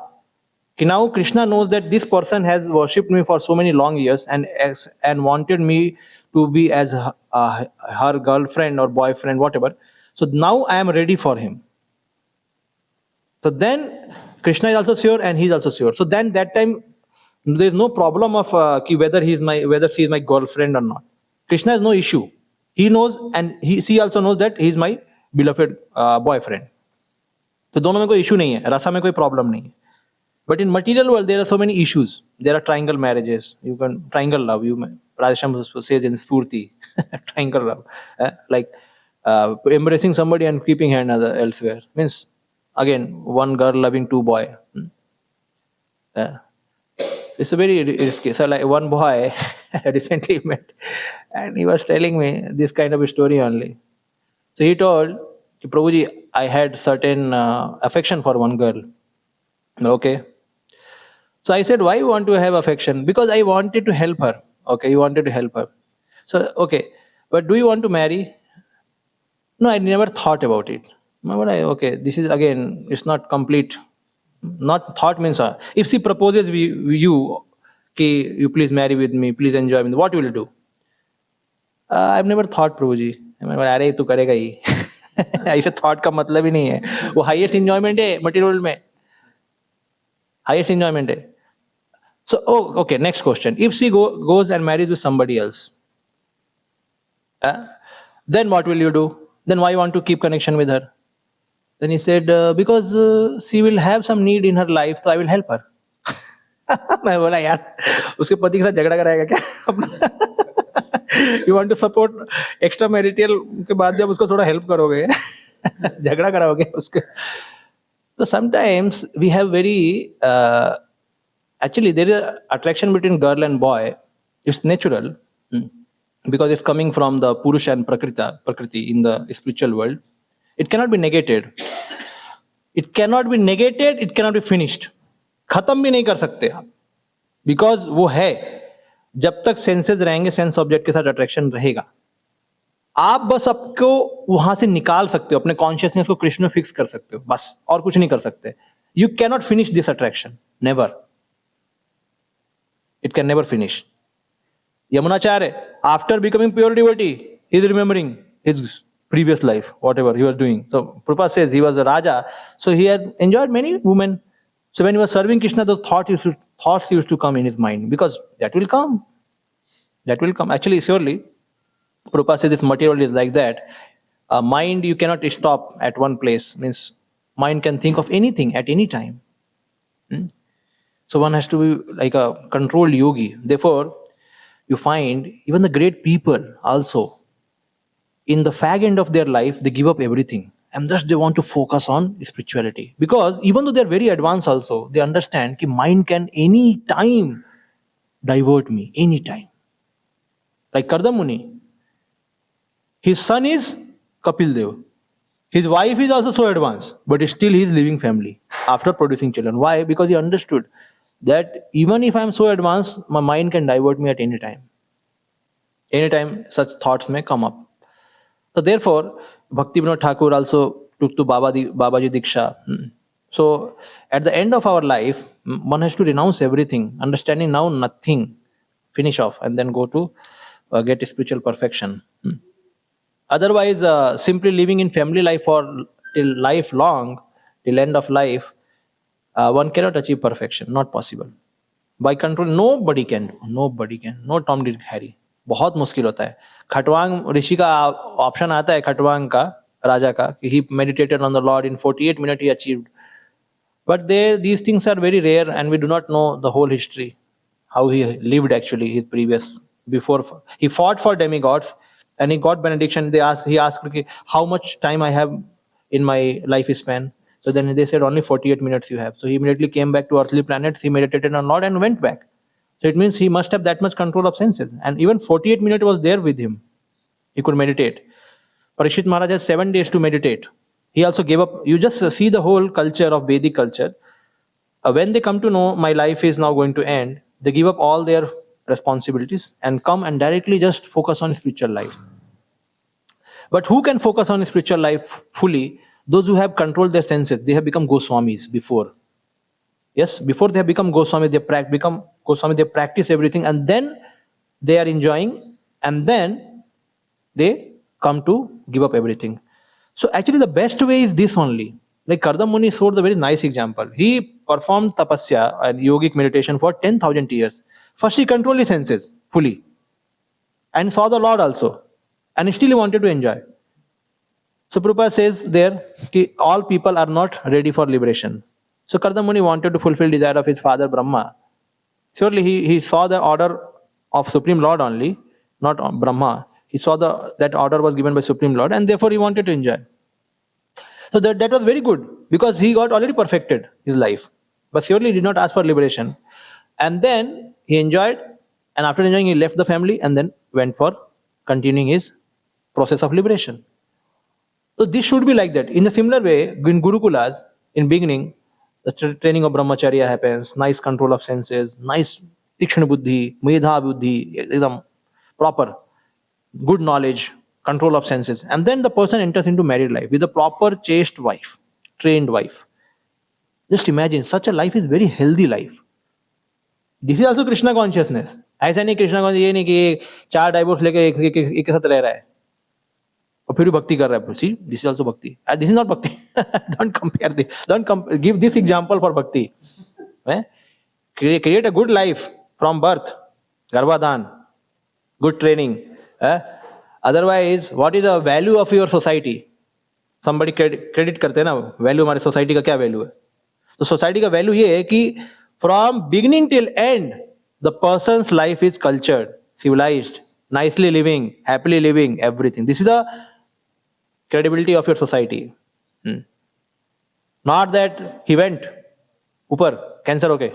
Now Krishna knows that this person has worshipped me for so many long years and wanted me to be as her girlfriend or boyfriend, whatever. So now I am ready for him. So then Krishna is also sure and he is also sure. So then that time there is no problem of whether she is my girlfriend or not. Krishna has no issue. He knows and she also knows that he is my beloved boyfriend. तो दोनों में कोई issue नहीं है, रसा में कोई problem नहीं है. But in material world there are so many issues. There are triangle marriages. You can triangle love. Radhesham says in Spurti, triangle love, like embracing somebody and keeping her another elsewhere. Means again one girl loving two boy. It's a very risky. So like one boy I recently met, and he was telling me this kind of a story only. So he told, Prabhuji, I had certain affection for one girl. Okay. So I said, why you want to have affection? Because I wanted to help her. Okay, you wanted to help her. So, okay, but do you want to marry? No, I never thought about it. Okay, this is again, it's not complete. Not thought means, if she proposes you, okay, you please marry with me, please enjoy me, what will you do? I've never thought, Prabhuji. अरे तू करेगा ही. ऐसे thought का मतलब ही नहीं है, वो highest enjoyment है मटेरियल में, हाईएस्ट इंजॉयमेंट है. So, okay, next question. If she goes and marries with somebody else, then what will you do? Then why you want to keep connection with her? Then he said, because she will have some need in her life, so I will help her. मैं बोला यार, उसके पति के साथ झगड़ा कराएगा क्या अपना? You want to support extra marital के बाद जब उसको थोड़ा हेल्प करोगे झगड़ा कराओगे उसके. तो sometimes we have very actually there is a attraction between girl and boy. It's natural, because it's coming from the purusha and prakriti in the spiritual world. It cannot be negated, it cannot be negated, it cannot be finished. खत्म भी नहीं कर सकते आप, because वो है. जब तक सेंसेस रहेंगे, सेंस ऑब्जेक्ट के साथ अट्रैक्शन रहेगा. आप बस आपको वहां से निकाल सकते हो, अपने कॉन्शियसनेस को कृष्ण में फिक्स कर सकते हो, बस और कुछ नहीं कर सकते. You cannot finish this attraction, never. It can never finish. Yamunacharya, after becoming pure devotee, he is remembering his previous life, whatever he was doing. So Prabhupada says he was a Raja, so he had enjoyed many women. So when he was serving Krishna, those thoughts used to come in his mind, because that will come. That will come. Actually, surely, Prabhupada says this material is like that. Mind you cannot stop at one place. Means mind can think of anything at any time. So one has to be like a controlled yogi. Therefore, you find even the great people also, in the fag end of their life, they give up everything and just they want to focus on spirituality. Because even though they are very advanced also, they understand that mind can any time divert me, any time. Like Kardam Muni, his son is Kapil Dev. His wife is also so advanced, but still he is leaving family after producing children. Why? Because he understood that even if I am so advanced, my mind can divert me at any time. Anytime such thoughts may come up. So therefore, Bhakti Vinod Thakur also took to Babaji Diksha. So at the end of our life, one has to renounce everything, understanding now nothing, finish off, and then go to get spiritual perfection. Otherwise, simply living in family life for till lifelong, till end of life, one cannot achieve perfection. Not possible. By control, nobody can do. Nobody can. No Tom, Dick, Harry. बहुत मुश्किल होता है. खटवांग ऋषि का option आता है, खटवांग का राजा का, कि he meditated on the Lord in 48 minutes he achieved. But there, these things are very rare, and we do not know the whole history, how he lived actually his previous, before he fought for demigods and he got benediction. He asked, okay, how much time I have in my life span? So then they said only 48 minutes you have. So he immediately came back to earthly planets, he meditated on Lord and went back. So it means he must have that much control of senses, and even 48 minutes was there with him. He could meditate. Parikshit Maharaj has 7 days to meditate. He also gave up. You just see the whole culture of Vedic culture. When they come to know my life is now going to end, they give up all their responsibilities and come and directly just focus on spiritual life. But who can focus on spiritual life fully? Those who have controlled their senses. They have become Goswamis before. Yes, before they have become Goswamis, they practice everything, and then they are enjoying, and then they come to give up everything. So actually the best way is this only. Like Kardam Muni showed the very nice example. He performed tapasya and yogic meditation for 10,000 years. First he controlled his senses fully and saw the Lord also, and still he wanted to enjoy. So Prabhupada says there, all people are not ready for liberation. So Kardam Muni wanted to fulfill desire of his father Brahma. Surely he saw the order of Supreme Lord only, not Brahma. He saw that order was given by Supreme Lord, and therefore he wanted to enjoy. So that was very good, because he got already perfected his life. But surely he did not ask for liberation. And then he enjoyed, and after enjoying he left the family and then went for continuing his process of liberation. So this should be like that. In a similar way, in Gurukulas, in beginning, the training of brahmacharya happens, nice control of senses, nice tikshna buddhi, medha buddhi, ekdam proper, good knowledge, control of senses. And then the person enters into married life with a proper chaste wife, trained wife. Just imagine, such a life is very healthy life. This is also Krishna consciousness. ऐसा नहीं Krishna consciousness ये नहीं कि 4 divorce लेके एक के साथ रह रहा है. और फिर भी भक्ति कर रहा है, सी दिस इज आल्सो भक्ति, दिस इज नॉट भक्ति. Don't compare this, don't give this example for भक्ति. Create a good life from birth, गर्भाधान, good training. Otherwise, what is the value of your society? Somebody credit करते हैं ना, value हमारे society का क्या value है? तो सोसाइटी का वैल्यू ये है कि from beginning till end the person's life is cultured, civilised, nicely living, happily living, everything. This is the credibility of your society. Not that he went ऊपर कैंसर हो गए,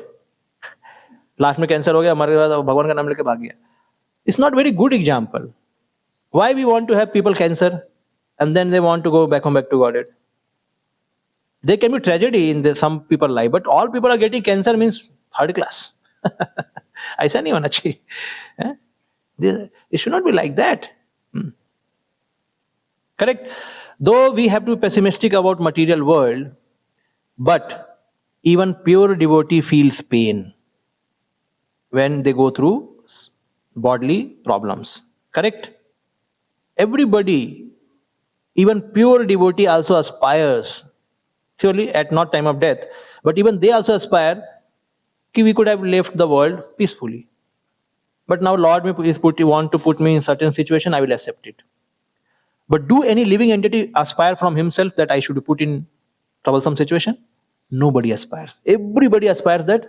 लास्ट में कैंसर हो गया, मर गया, भगवान का नाम लेके भाग गया. It's not very good example. Why we want to have people cancer and then they want to go back to Godhead? There can be tragedy in some people life, but all people are getting cancer means third class. ऐसा नहीं होना चाहिए. It should not be like that. Correct? Though we have to be pessimistic about material world, but even pure devotee feels pain when they go through bodily problems. Correct? Everybody, even pure devotee also aspires, surely at not time of death, but even they also aspire कि we could have left the world peacefully. But now Lord want to put me in certain situation, I will accept it. But do any living entity aspire from himself that I should be put in troublesome situation? Nobody aspires. Everybody aspires that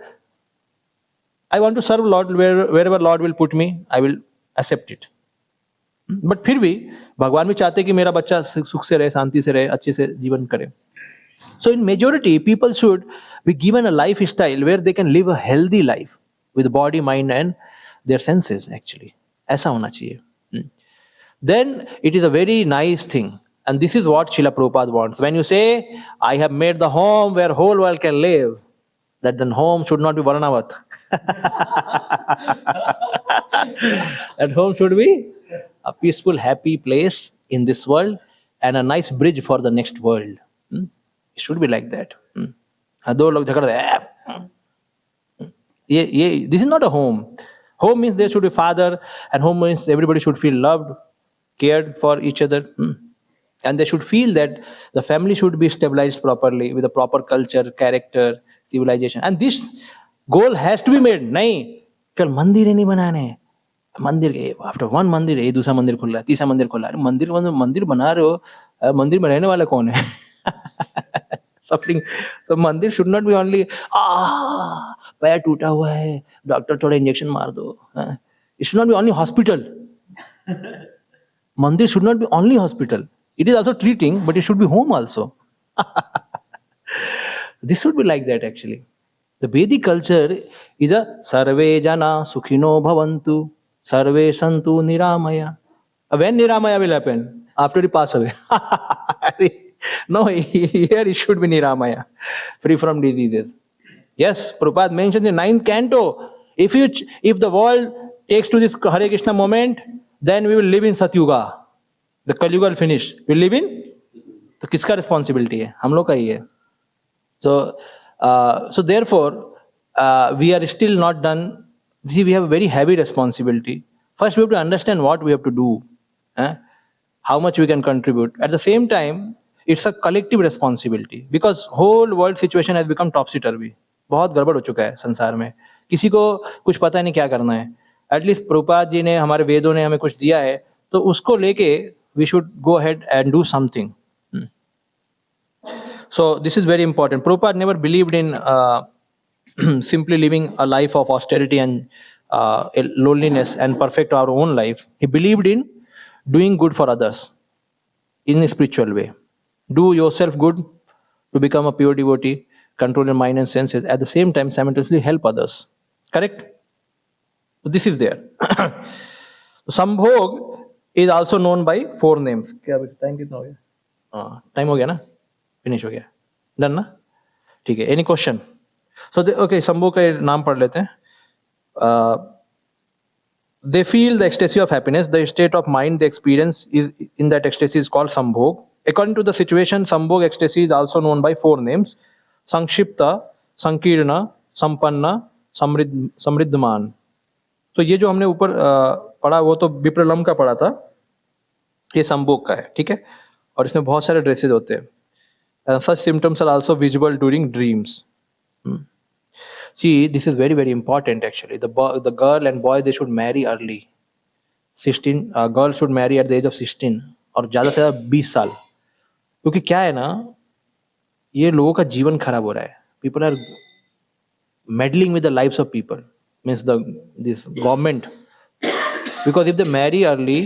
I want to serve Lord wherever Lord will put me, I will accept it. But फिर भी भगवान भी चाहते कि मेरा बच्चा सुख से रहे, शांति से रहे, अच्छे से जीवन करे. So in majority, people should be given a lifestyle where they can live a healthy life with body, mind and their senses actually. ऐसा होना चाहिए. Then it is a very nice thing. And this is what Srila Prabhupada wants. When you say, I have made the home where whole world can live, that then home should not be Varanavat. That home should be a peaceful, happy place in this world and a nice bridge for the next world. It should be like that. दो लोग झगड़ रहे, this is not a home. Home means there should be father, and home means everybody should feel loved, cared for each other. And they should feel that the family should be stabilized properly with a proper culture, character, civilization. And this goal has to be made. नहीं कल मंदिर ही नहीं बनाने, मंदिर के after one मंदिर है, दूसरा मंदिर खुल रहा है, तीसरा मंदिर खुल रहा है. मंदिर बना रहे हो, मंदिर में रहने वाला कौन है? Suffering. So मंदिर should not be only पैर टूटा हुआ है, डॉक्टर थोड़ा इंजेक्शन मार दो. It should not be only hospital. Mandir should not be only hospital. It is also treating, but it should be home also. This should be like that actually. The Vedic culture is a sarve jana sukhino bhavantu, sarve santu niramaya. When niramaya will happen? After you pass away. No, here it should be niramaya, free from diseases. Yes, Prabhupada mentioned in 9th canto, if the world takes to this Hare Krishna moment, then we will live in Satyuga. The Kali Yuga will finish. We live in? तो किसका responsibility है? हम लोग का ही है. So therefore, we are still not done. See, we have a very heavy responsibility. First, we have to understand what we have to do, how much we can contribute. At the same time, it's a collective responsibility because whole world situation has become topsy-turvy. बहुत गड़बड़ हो चुका है संसार में. किसी को कुछ पता नहीं क्या करना है. एटलीस्ट प्रभुपाद जी ने, हमारे वेदों ने हमें कुछ दिया है, तो उसको लेके we should go ahead and do something. So this is very important. Prabhupada never believed in simply living a life of austerity and loneliness and perfect our own life. He believed in doing good for others in a spiritual way. Do yourself good to become a pure devotee, control your mind and senses, at the same time simultaneously help others. Correct? So this is there. Sambhog is also known by 4 names. Time कितना हो गया? Time हो गया ना, finish हो गया, done ना, ठीक है. Any question? सो ओके, संभोग का नाम पढ़ लेते हैं. They feel the ecstasy of happiness. The state of mind they experience is in that ecstasy is called sambhog. According to the situation, sambhog ecstasy is also known by 4 names: Sankshipta, Sankirna, Sampanna, समृद्धमान. तो ये जो हमने ऊपर पढ़ा वो तो विप्रलम्ब का पढ़ा था. ये संभोग का है, ठीक है, और इसमें बहुत सारे ड्रेसेस होते हैं. Such symptoms are also visible during dreams. See, this is very very important actually. The girl and boy, they should marry early. 16, girl should marry at the age of 16 और ज़्यादा से ज़्यादा 20 साल. क्योंकि क्या है ना, ये लोगों का जीवन खराब हो रहा है. People are meddling with the lives of people, means this government. Because if they marry early,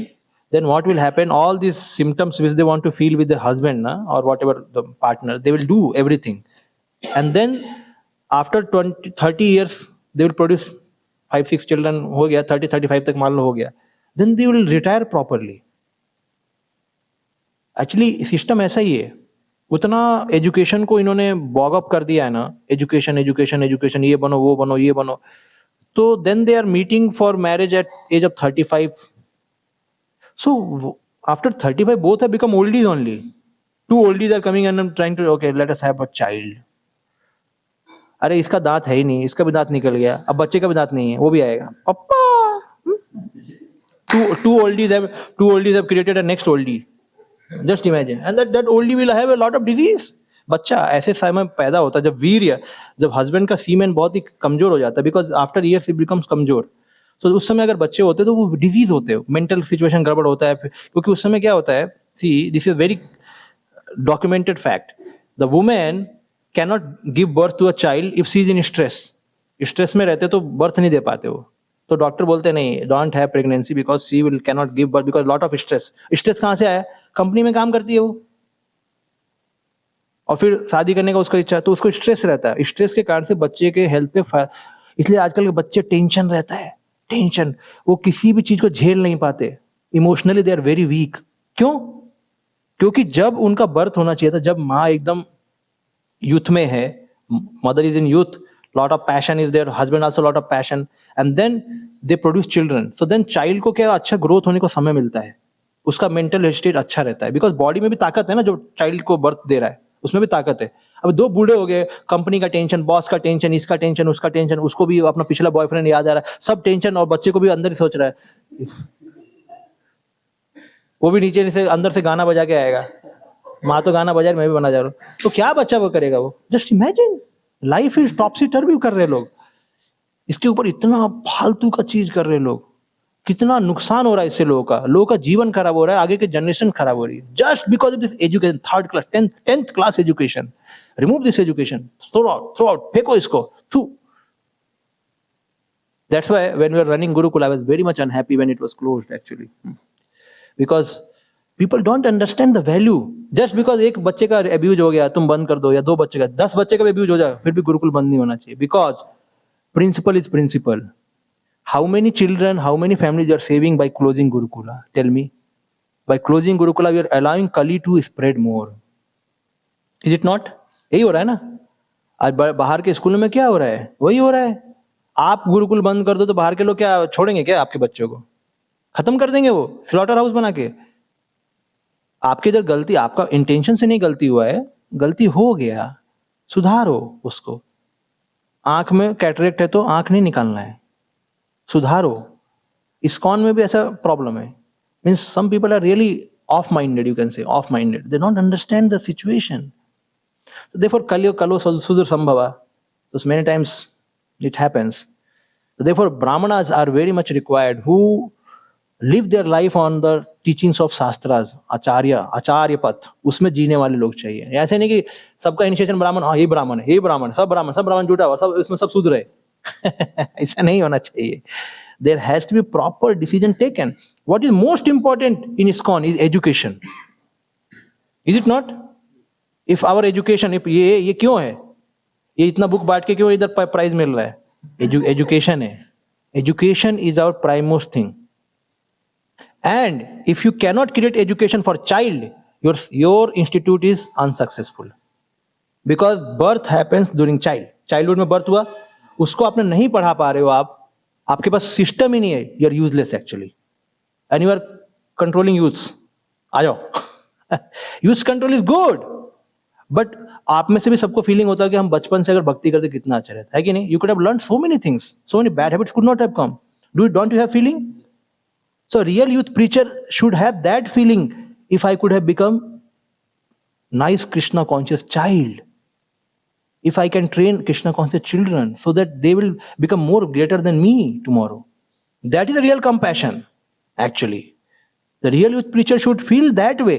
then what will happen, all these symptoms which they want to feel with their husband na, or whatever the partner, they will do everything, and then after 20-30 years they will produce 5-6 children, हो गया 30-35 तक मान लो हो गया, then they will retire properly. Actually system ऐसा ही है. उतना education को इन्होंने बॉग अप कर दिया है ना, एजुकेशन एजुकेशन एजुकेशन, ये बनो वो बनो ये बनो. तो then they are meeting for marriage at age of 35. So after 35 both have become oldies only. Two oldies are coming and I'm trying to, okay, let us have a child. अरे इसका दांत है ही नहीं, इसका भी दांत निकल गया, अब बच्चे का भी दांत नहीं है, वो भी आएगा पप्पा. Two oldies have created a next oldie. Just imagine, and that oldie will have a lot of disease. बच्चा ऐसे समय पैदा होता है जब वीर्य, जब हस्बैंड का सीमेन बहुत ही कमजोर हो जाता है, because after years it becomes कमजोर. सो उस समय अगर बच्चे होते तो वो डिजीज होते हैं, मेंटल सिचुएशन गड़बड़ होता है, क्योंकि उस समय क्या होता है, see this is very documented fact, the women can not give birth to a child if she is in stress. Stress में रहते तो बर्थ नहीं दे पाते वो. तो डॉक्टर बोलते नहीं, don't have pregnancy because she will can not give birth because lot of stress. Stress कहाँ से आया, कंपनी में काम करती है वो, और फिर शादी करने का उसका इच्छा, तो उसको स्ट्रेस रहता है, स्ट्रेस के कारण से बच्चे के हेल्थ पे इसलिए आजकल के बच्चे टेंशन रहता है, टेंशन, वो किसी भी चीज को झेल नहीं पाते, emotionally they are very weak. क्यों? क्योंकि जब उनका बर्थ होना चाहिए था, जब माँ एकदम यूथ में है, mother is in youth, lot of passion is there, husband also lot of passion, and then they produce children. So then child को क्या अच्छा ग्रोथ होने को समय मिलता है, उसका मेंटल स्टेट अच्छा रहता है, बिकॉज बॉडी में भी ताकत है ना, जो चाइल्ड को बर्थ दे रहा है उसमें भी ताकत है. अब दो बूढ़े हो गए, कंपनी का टेंशन, बॉस का टेंशन, इसका टेंशन, उसका टेंशन, उसको भी अपना पिछला बॉयफ्रेंड याद आ रहा है, सब टेंशन, और बच्चे को भी अंदर ही सोच रहा है, वो भी नीचे से अंदर से गाना बजा के आएगा, माँ तो गाना बजा रही, मैं भी बना जा रहा हूँ, तो क्या बच्चा वो करेगा वो. जस्ट इमेजिन, लाइफ इज टॉपसी टर्वी कर रहे लोग, इसके ऊपर इतना फालतू का चीज कर रहे लोग, कितना नुकसान हो रहा है इससे, लोगों का जीवन खराब हो रहा है, आगे की जनरेशन खराब हो रही है, just because of this education, third class, tenth class education. Remove this education, throw out, फेंको इसको. That's why when we were running Gurukul, I was very much unhappy when it was closed actually, because people don't understand the value. Just because एक बच्चे का abuse हो गया तुम बंद कर दो, या 2 बच्चे का, 10 बच्चे का भी abuse हो जाए, फिर भी गुरुकुल बंद नहीं होना चाहिए, because principle is principle. How many children, how many families you are saving by closing Gurukula? Tell me. By closing Gurukula, we are allowing Kali to spread more. Is it not? यही हो रहा है ना. आज बाहर के स्कूलों में क्या हो रहा है, वही हो रहा है. आप गुरुकुल बंद कर दो तो बाहर के लोग क्या छोड़ेंगे क्या, आपके बच्चों को खत्म कर देंगे, वो स्लॉटर हाउस बना के. आपके इधर गलती, आपका इंटेंशन से नहीं गलती हुआ है, गलती हो गया, सुधारो उसको. आंख में कैटरेक्ट है तो आंख नहीं निकालना है, सुधारो. इस्कॉन में भी ऐसा प्रॉब्लम है, means some people are really off minded, you can say off minded, they don't understand the situation. So therefore kalo sudur sambhava, so many times it happens. So therefore brahmanas are very much required, who live their life on the teachings of shastras, आचार्य पथ, उसमें जीने वाले लोग चाहिए. ऐसे नहीं कि सबका इनिशिएशन ब्राह्मण, हाँ ये ब्राह्मण है, ये ब्राह्मण, सब ब्राह्मण जुटा हुआ, सब इसमें सब शूद्र है. ऐसा नहीं होना चाहिए. There has to be proper decision taken. What is most important in ISKCON is education. Is it not? If our education, if ये क्यों है, ये इतना बुक बांट के क्यों इधर प्राइज मिल रहा है, एजुकेशन है. Education is our primost thing. And if you cannot create education for child, your institute is unsuccessful, because birth happens during childhood में बर्थ हुआ, उसको आपने नहीं पढ़ा पा रहे हो, आपके पास सिस्टम ही नहीं है, you are useless actually, and you are controlling youth. आ जाओ. Youth control is good, but आप में से भी सबको फीलिंग होता है कि हम बचपन से अगर भक्ति करते कितना अच्छा रहता है कि नहीं. You could have learn so many things, so many bad habits could not have come. Don't you have feeling? So a real youth preacher should have that feeling. If I could have become nice Krishna conscious child, if I can train Krishna conscious children so that they will become more greater than me tomorrow. That is the real compassion, actually. The real youth preacher should feel that way.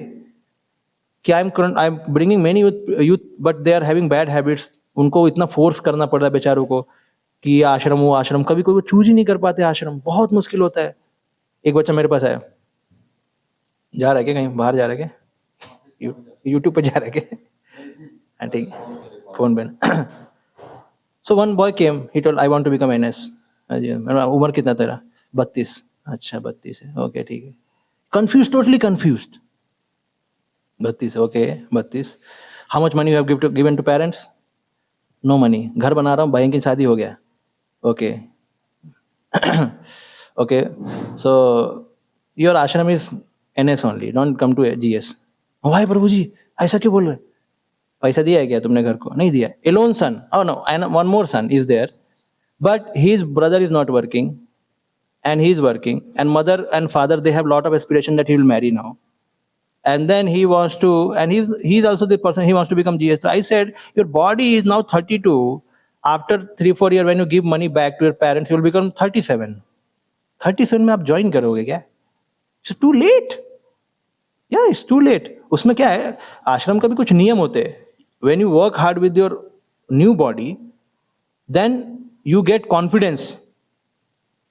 कि I'm bringing many youth but they are having bad habits. उनको इतना force करना पड़ रहा है बेचारों को कि ये आश्रम वो आश्रम, कभी कोई वो चूज ही नहीं कर पाते आश्रम, बहुत मुश्किल होता है. एक बच्चा मेरे पास आया, जा रहा है क्या कहीं बाहर, जा रहा है क्या यूट्यूब पे जा रहा है क्या? हाँ ठीक, फोन पे. So one boy came, he told I want to become NS. उम्र कितना तेरा? 32. अच्छा 32 है, ओके ठीक है. Confuse, totally confused. 32, okay 32. How much money you have given to parents? No money. घर बना रहा हूँ, भाई की शादी हो गया. Okay okay, so your ashram is NS only, don't come to GS. भाई प्रभु जी ऐसा क्यों बोल रहे? पैसा दिया है क्या तुमने घर को? नहीं दिया. Alone son, oh no, and one more son is there, but his brother is not working and he is working, and mother and father, they have lot of aspiration that he will marry now, and then he wants to, and he's also the person, he wants to become GS. So I said, your body is now 32. After 3-4 years when you give money back to your parents, you will become 37. 37 में आप join करोगे क्या? It's too late. Yeah, it's too late. उसमें क्या है, आश्रम का भी कुछ नियम होते हैं. When you work hard with your new body, then you get confidence.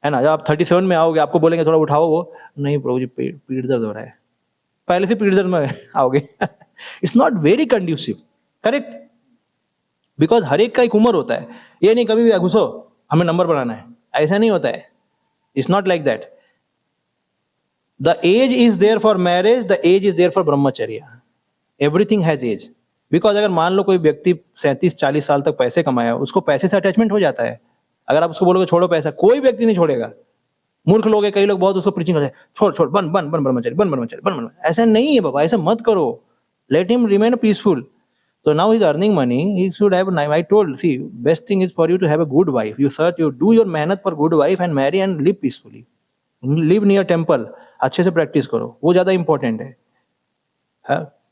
है ना, जब आप 37 में आओगे, आपको बोलेंगे थोड़ा उठाओ, वो नहीं प्रभु जी पीठ दर्द हो रहा है, पहले से पीठ दर्द में आओगे. It's not very conducive, correct? Because हर एक का एक उम्र होता है. ये नहीं कभी भी घुसो हमें नंबर बनाना है, ऐसा नहीं होता है. It's not like that. The age is there for marriage, the age is there for brahmacharya. Everything has age. Because अगर मान लो कोई व्यक्ति 37-40 साल तक पैसे कमाया, उसको पैसे से अटैचमेंट हो जाता है. अगर आप उसको बोलोगे छोड़ो पैसा, कोई व्यक्ति नहीं छोड़ेगा. मूर्ख लोग है, कई लोग बहुत उसको प्रीचिंग करते हैं, छोड़ छोड़, बन बन बन ब्रह्मचारी, बन ब्रह्मचारी, बन बन. ऐसा नहीं है बाबा, ऐसा मत करो. Let him remain peaceful. So now he's earning money, he should have, I told, see, best thing is for you to have a good wife. You search, you do your मेहनत for good wife and marry and live peacefully. Live near temple, अच्छे से practice करो, वो ज़्यादा important है.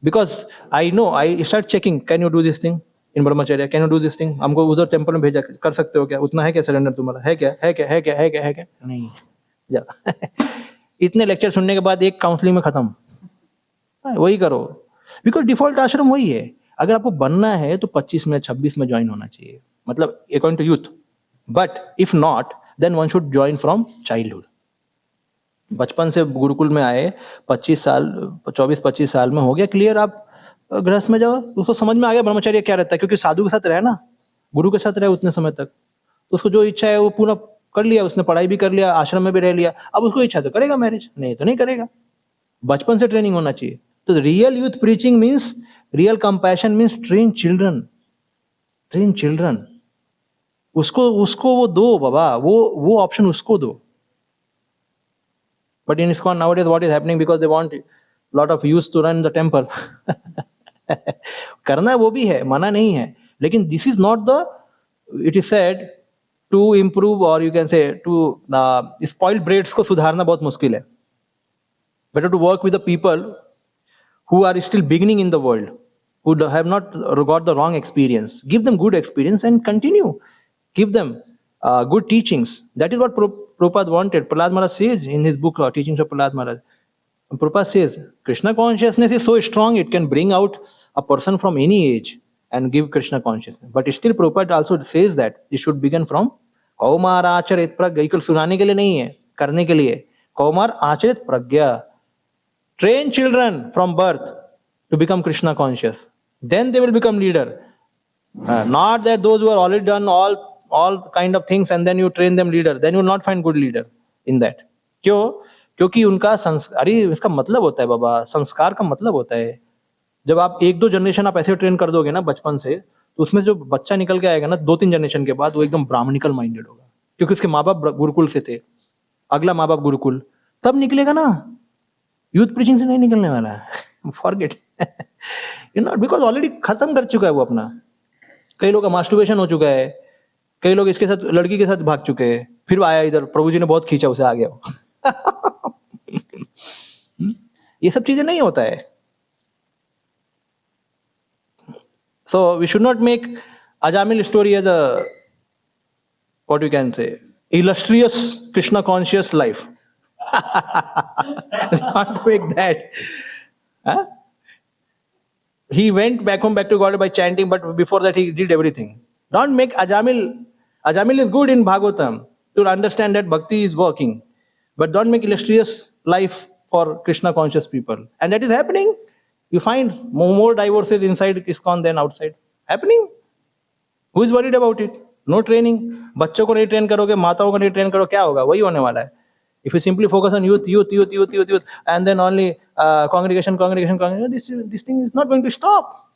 Because I know, I start checking, can you do this thing in brahmacharya, can you do this thing? हमको उधर temple में भेजा, कर सकते हो क्या? उतना है क्या surrender तुम्हारा? है क्या? है क्या? है क्या? है क्या? है क्या? नहीं, जा. इतने लेक्चर सुनने के बाद एक काउंसलिंग में खत्म. वही करो. बिकॉज डिफॉल्ट आश्रम वही है. अगर आपको बनना है तो 25 में 26 में ज्वाइन होना चाहिए, मतलब according to youth. But if not, then one should join from childhood. बचपन से गुरुकुल में आए, 24-25 साल में हो गया क्लियर, आप गृहस्थ में जाओ, उसको समझ में आ गया ब्रह्मचर्य क्या रहता है, क्योंकि साधु के साथ रहे ना, गुरु के साथ रहे उतने समय तक, तो उसको जो इच्छा है वो पूरा कर लिया. उसने पढ़ाई भी कर लिया, आश्रम में भी रह लिया. अब उसको इच्छा तो करेगा मैरिज, नहीं तो नहीं करेगा. बचपन से ट्रेनिंग होना चाहिए. तो real youth preaching means, real compassion means train children. Train children. उसको वो दो बाबा, वो ऑप्शन उसको दो. But in ISKCON nowadays what is happening, because they want lot of youth to run the temple. करना वो भी है, मना नहीं है, लेकिन this is not the, it is said to improve, or you can say to spoiled braids को सुधारना बहुत मुश्किल है. Better to work with the people who are still beginning in the world, who have not got the wrong experience. Give them good experience and continue. Give them good teachings. That is what Prabhupada wanted. Prahlad Maharaj says in his book, Teachings of Prahlad Maharaj. Prabhupada says, Krishna consciousness is so strong, it can bring out a person from any age and give Krishna consciousness. But still Prabhupada also says that it should begin from Kaumar Acharit Pragya. केवल सुनाने के लिए नहीं है, करने के लिए. Kaumar Acharit Pragya. Train children from birth to become Krishna conscious. Then they will become leader. Not that those who are already done all kind of things and then you train them leader. Then you will not find good leader in that. क्यों? क्योंकि उनका अरे इसका मतलब होता है बाबा, संस्कार का मतलब होता है. जब आप 1-2 जनरेशन आप ऐसे ट्रेन कर दोगे ना बचपन से, तो उसमें जो बच्चा निकल के आएगा ना 2-3 जनरेशन के बाद, वो एकदम ब्राह्मणिकल माइंडेड होगा, क्योंकि उसके माँ बाप गुरुकुल से थे, अगला माँ बाप गुरुकुल, तब निकलेगा ना. यूथ प्रीचिंग से नहीं निकलने वाला है. Forget. You know, because already खत्म कर चुका है वो अपना. कई लोग का मास्टरबेशन हो चुका है, कई लोग इसके साथ लड़की के साथ भाग चुके हैं, फिर आया इधर, प्रभु जी ने बहुत खींचा, उसे आ गया. ये सब चीजें नहीं होता है. So we should not make Ajamil story as a, what you can say, illustrious Krishna conscious life. Not make that. Huh? He went back home, back to God by chanting, but before that he did everything. Don't make Ajamil. Ajamil is good in Bhagavatam to understand that bhakti is working, but don't make illustrious life for Krishna conscious people. And that is happening. You find more divorces inside ISKCON than outside. Happening. Who is worried about it? No training. बच्चों को नहीं train करोगे, माताओं को नहीं train करो, क्या होगा? वही होने वाला है. If you simply focus on youth, and then only congregation, this thing is not going to stop.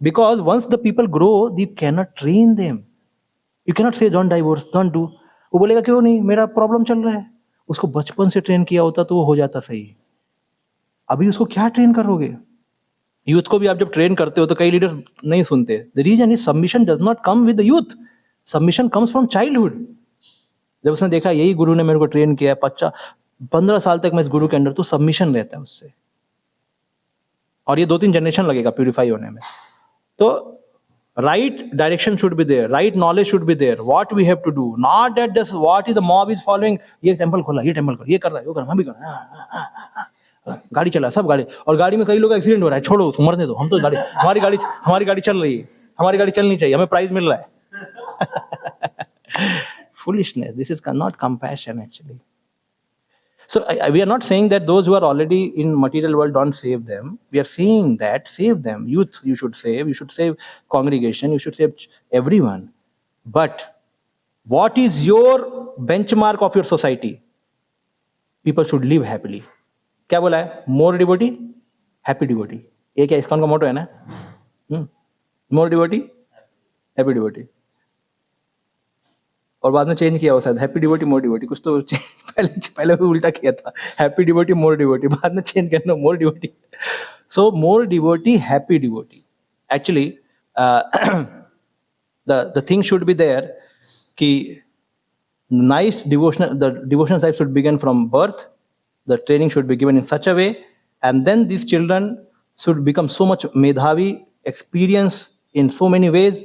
Because once the people grow, you cannot train them. You cannot say don't divorce, don't do. वो बोलेगा क्यों नहीं, मेरा problem चल रहा है. उसको बचपन से ट्रेन किया होता तो वो हो जाता सही. अभी उसको क्या ट्रेन करोगे? यूथ को भी आप जब ट्रेन करते हो तो कई लीडर नहीं सुनते. The reason is submission does not come with the youth. Submission comes from childhood. जब उसने देखा यही गुरु ने मेरे को ट्रेन किया है, 15 साल तक मैं इस गुरु के अंदर, तो सबमिशन रहता है उससे. और ये 2-3 जनरेशन लगेगा प्यूरिफाई होने में. तो right direction should be there, right knowledge should be there, what we have to do, not that just what is the mob is following. ये टेंपल खोला, ये टेंपल खोला, ये कर रहा है, वो कर रहा है, हम भी कर रहे हैं. गाड़ी चला, सब गाड़ी, और गाड़ी में कई लोग एक्सीडेंट हो रहा है, छोड़ो उसको, मरने दो. हम तो गाड़ी, हमारी गाड़ी चल रही है, हमारी गाड़ी चलनी चाहिए, हमें प्राइज मिल रहा है. Foolishness. This is not compassion actually. So we are not saying that those who are already in material world don't save them. We are saying that save them. Youth you should save congregation, you should save everyone. But what is your benchmark of your society? People should live happily. क्या बोला है? More devotee, happy devotee. ये क्या ISKCON का मोटो है ना? More devotee, happy devotee. और बाद में चेंज किया हो शायद, हैप्पी डिवोटी मोर डिवोटी, कुछ तो पहले उल्टा किया था, हैप्पी डिवोटी मोर डिवोटी, बाद में चेंज करना more devotee. So more devotee, happy devotee. Actually the thing should be there कि nice devotional, the devotional life should begin from birth. The training should be given in such a way, and then this children should become so much medhavi, experience in so many ways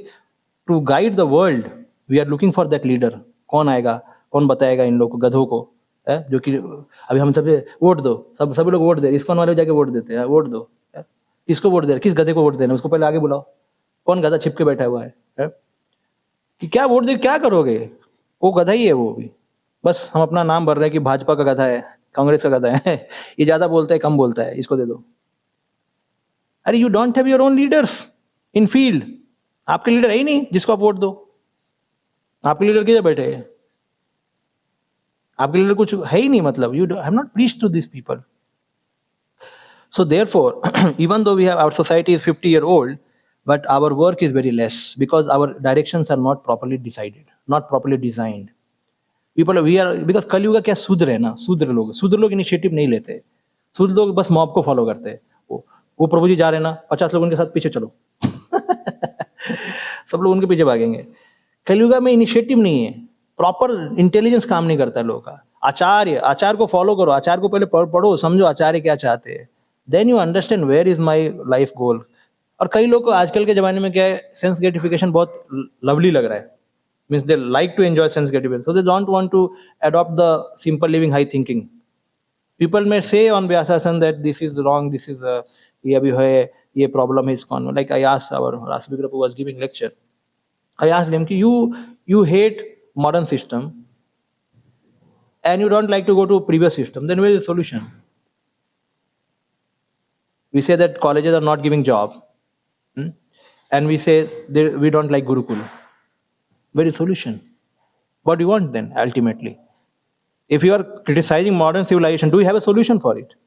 to guide the world. We are looking for that leader. कौन आएगा, कौन बताएगा इन लोग को, गधों को, है जो कि अभी हम सबसे वोट दो, सभी लोग वोट दे, ISKCON वाले जाके वोट देते हैं, वोट दो. किसको वोट दे, किस गधे को वोट देना, उसको पहले आगे बुलाओ. कौन गधा छिप के बैठा हुआ है कि क्या वोट दे, क्या करोगे? वो गधा ही है वो भी. बस हम अपना नाम भर रहे हैं कि भाजपा का गधा है, कांग्रेस का गधा है. ये ज्यादा बोलता है, कम बोलता है, इसको दे दो. अरे you don't have your own leaders in field. आपके लीडर है ही नहीं जिसको आप वोट दो. आपके लीडर किधर बैठे हैं? आपके लीडर कुछ है ही नहीं, मतलब you have not preached to this people. So therefore, even though we have, our society is 50-year-old, but our work is very less because our directions are not properly decided, not properly designed. People, we are, because कलयुग क्या शूद्र है ना, शूद्र लोग initiative नहीं लेते. शूद्र लोग बस मॉब को फॉलो करते हैं. वो प्रभु जी जा रहे हैं ना, 50 लोग उनके साथ पीछे चलो. सब लोग उनके पीछे भागेंगे. कलयुगा में इनिशिएटिव नहीं है, प्रॉपर इंटेलिजेंस काम नहीं करता लोगों का. आचार्य को फॉलो करो, आचार्य को पहले पढ़ो, समझो आचार्य क्या चाहते हैं, then you understand where is my life goal. और कई लोग को आजकल के जमाने में क्या है, सेंस ग्रेटिफिकेशन बहुत लवली लग रहा है. Means they like to enjoy sense gratification, so they don't want to adopt the simple living high thinking. People में से on vyasasana that this is wrong, this is ये अभी है, ये प्रॉब्लम है ISKCON. Like I asked our Rasbi Prabhu was giving lecture. I asked him, you hate modern system and you don't like to go to previous system, then where is the solution? We say that colleges are not giving job, and we say we don't like Gurukul. Where is the solution? What do you want then ultimately? If you are criticizing modern civilization, do you have a solution for it?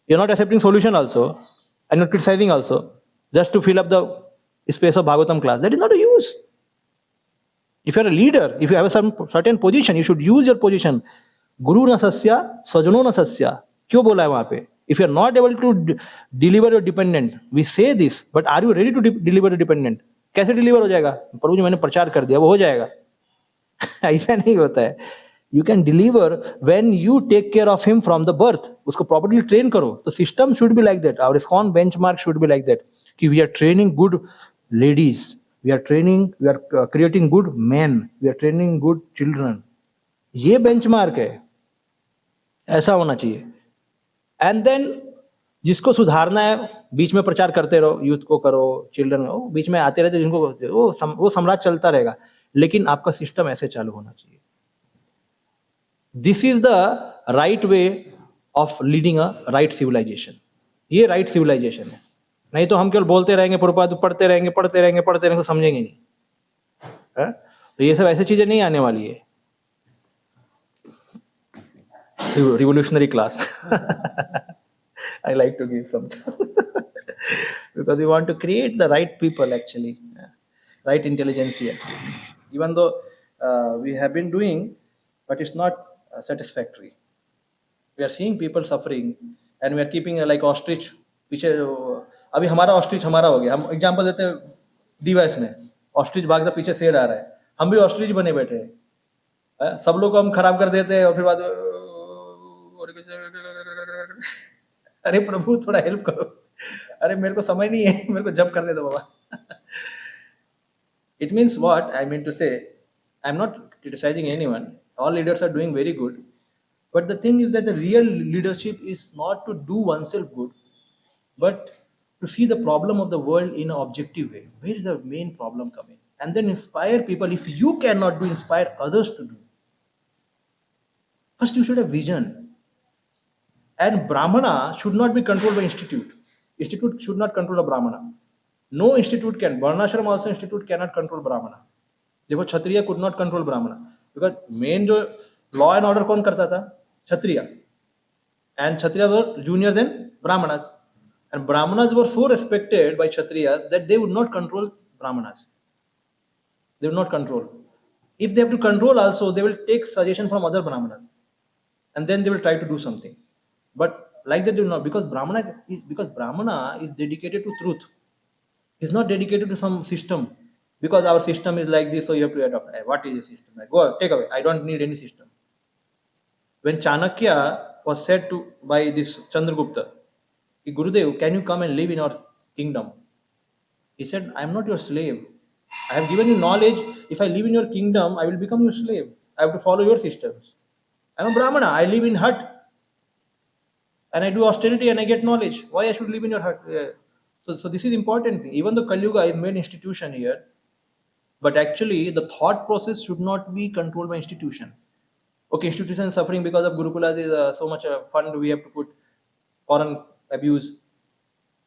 You're not accepting solution also and not criticizing also, just to fill up the space of Bhagavatam class. That is not a use. If you are a leader, if you have a certain position, you should use your position. Guru na sasya, swajano na sasya. क्यों बोला है वहां पे? If you are not able to deliver your dependent, we say this, but are you ready to deliver your dependent? कैसे deliver हो जाएगा? प्रभु जी मैंने प्रचार कर दिया, वो हो जाएगा. ऐसा नहीं होता है. You can deliver when you take care of him from the birth. उसको properly train करो. The system should be like that. Our ISKCON benchmark should be like that. कि we are training good ladies. We are creating good men. We are training good children. ये benchmark है. ऐसा होना चाहिए. And then जिसको सुधारना है बीच में प्रचार करते रहो, यूथ को करो, चिल्ड्रन को बीच में आते रहते, जिनको वो साम्राज्य चलता रहेगा, लेकिन आपका सिस्टम ऐसे चालू होना चाहिए. This is the right way of leading a right civilisation. ये राइट सिविलाइजेशन है. नहीं तो हम केवल बोलते रहेंगे, प्रभुपाद पढ़ते रहेंगे तो समझेंगे नहीं. तो ये सब ऐसी चीजें नहीं आने वाली है. Revolutionary class. I like to give some because we want to create the right people actually, right intelligentsia. Even though we have been doing, but it's not satisfactory. We are seeing people suffering, and we are keeping like ostrich. पीछे अभी हमारा ostrich हमारा हो गया. हम example देते हैं device में, ऑस्ट्रिच भागता पीछे शेर आ रहा है, हम भी ऑस्ट्रिच बने बैठे हैं. सब लोग को हम खराब कर देते हैं और फिर बाद अरे प्रभु थोड़ा हेल्प करो, अरे मेरे को समझ नहीं है, मेरे को जब करने दो बाबा. It means what I mean to say, I'm not criticizing anyone. All leaders are doing very good. But the thing is that the real leadership is not to do oneself good, but to see the problem of the world in an objective way. Where is the main problem coming? And then inspire people. If you cannot do, inspire others to do. First, you should have vision. And Brahmana should not be controlled by institute. Institute should not control a Brahmana. No institute can. Varnashram also institute cannot control Brahmana. देखो क्षत्रिय could not control Brahmana because main जो law and order कौन करता था? क्षत्रिय. And Kshatriyas were junior than Brahmanas. And Brahmanas were so respected by Kshatriyas that they would not control Brahmanas. They would not control. If they have to control also, they will take suggestion from other Brahmanas. And then they will try to do something. But like that, they will not, because Brahmana is dedicated to truth. He's not dedicated to some system. Because our system is like this, so you have to adopt. What is the system? Go, take away. I don't need any system. When Chanakya was said to by this Chandragupta, Gurudev, can you come and live in our kingdom? He said, I am not your slave. I have given you knowledge. If I live in your kingdom, I will become your slave. I have to follow your systems. I am a Brahmana. I live in hut. And I do austerity and I get knowledge. Why I should live in your hut? So this is important thing. Even though Kali Yuga is main institution here, but actually the thought process should not be controlled by institution. Okay, institution suffering because of Gurukulas is so much fund we have to put foreign abuse.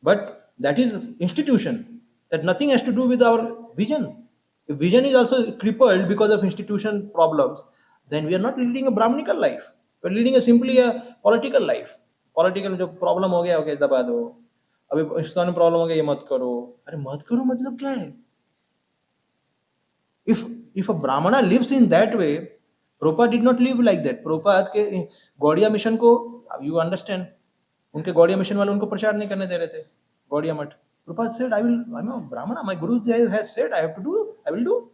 But that is institution. That nothing has to do with our vision. If vision is also crippled because of institution problems, then we are not leading a Brahminical life. We are leading simply a political life. Political जो problem हो गया okay दबा दो. अभी इसका problem हो गया ये मत करो. अरे मत करो मतलब क्या है? If a Brahmana lives in that way, Prabhupada did not live like that. Prabhupada के गौड़िया मिशन को, you understand, उनके गौड़िया मिशन वाले उनको प्रचार नहीं करने दे रहे थे, गौड़िया मठ. Prabhupada said, I'm a Brahmana. My Guru has said I have to do. I will do.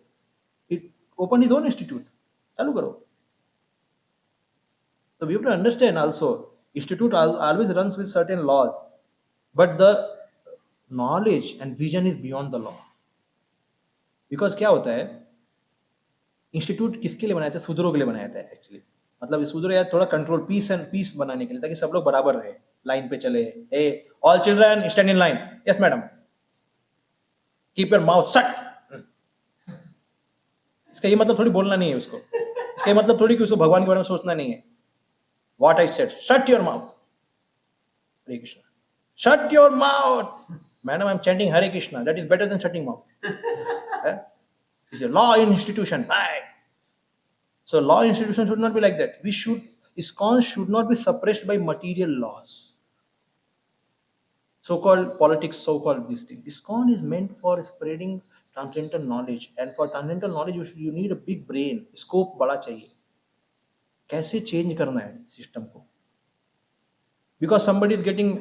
He opened his own institute. चालू करो. So we have to understand also, institute always runs with certain laws, but the knowledge and vision is beyond the law. Because क्या होता है, institute किसके लिए बनाया था? सूदरों के लिए बनाया था एक्चुअली. मतलब सूदर या थोड़ा कंट्रोल, पीस बनाने के लिए, ताकि सब लोग बराबर रहे, लाइन पे चले. Hey all children stand in line. Yes madam. Keep your mouth shut. इसका ये मतलब थोड़ी बोलना नहीं है उसको. इसका ये मतलब थोड़ी कि उसको भगवान के बारे में सोचना नहीं है. What I said, shut your mouth. Hare Krishna. Shut your mouth. Madam I am chanting Hare Krishna. That is better than shutting mouth. It's a law institution, right? So law institution should not be like that. ISKCON should not be suppressed by material laws. So-called politics, so-called this thing. ISKCON is meant for spreading transcendental knowledge. And for transcendental knowledge, you need a big brain. Scope बड़ा चाहिए. कैसे change करना है system को? Because somebody is getting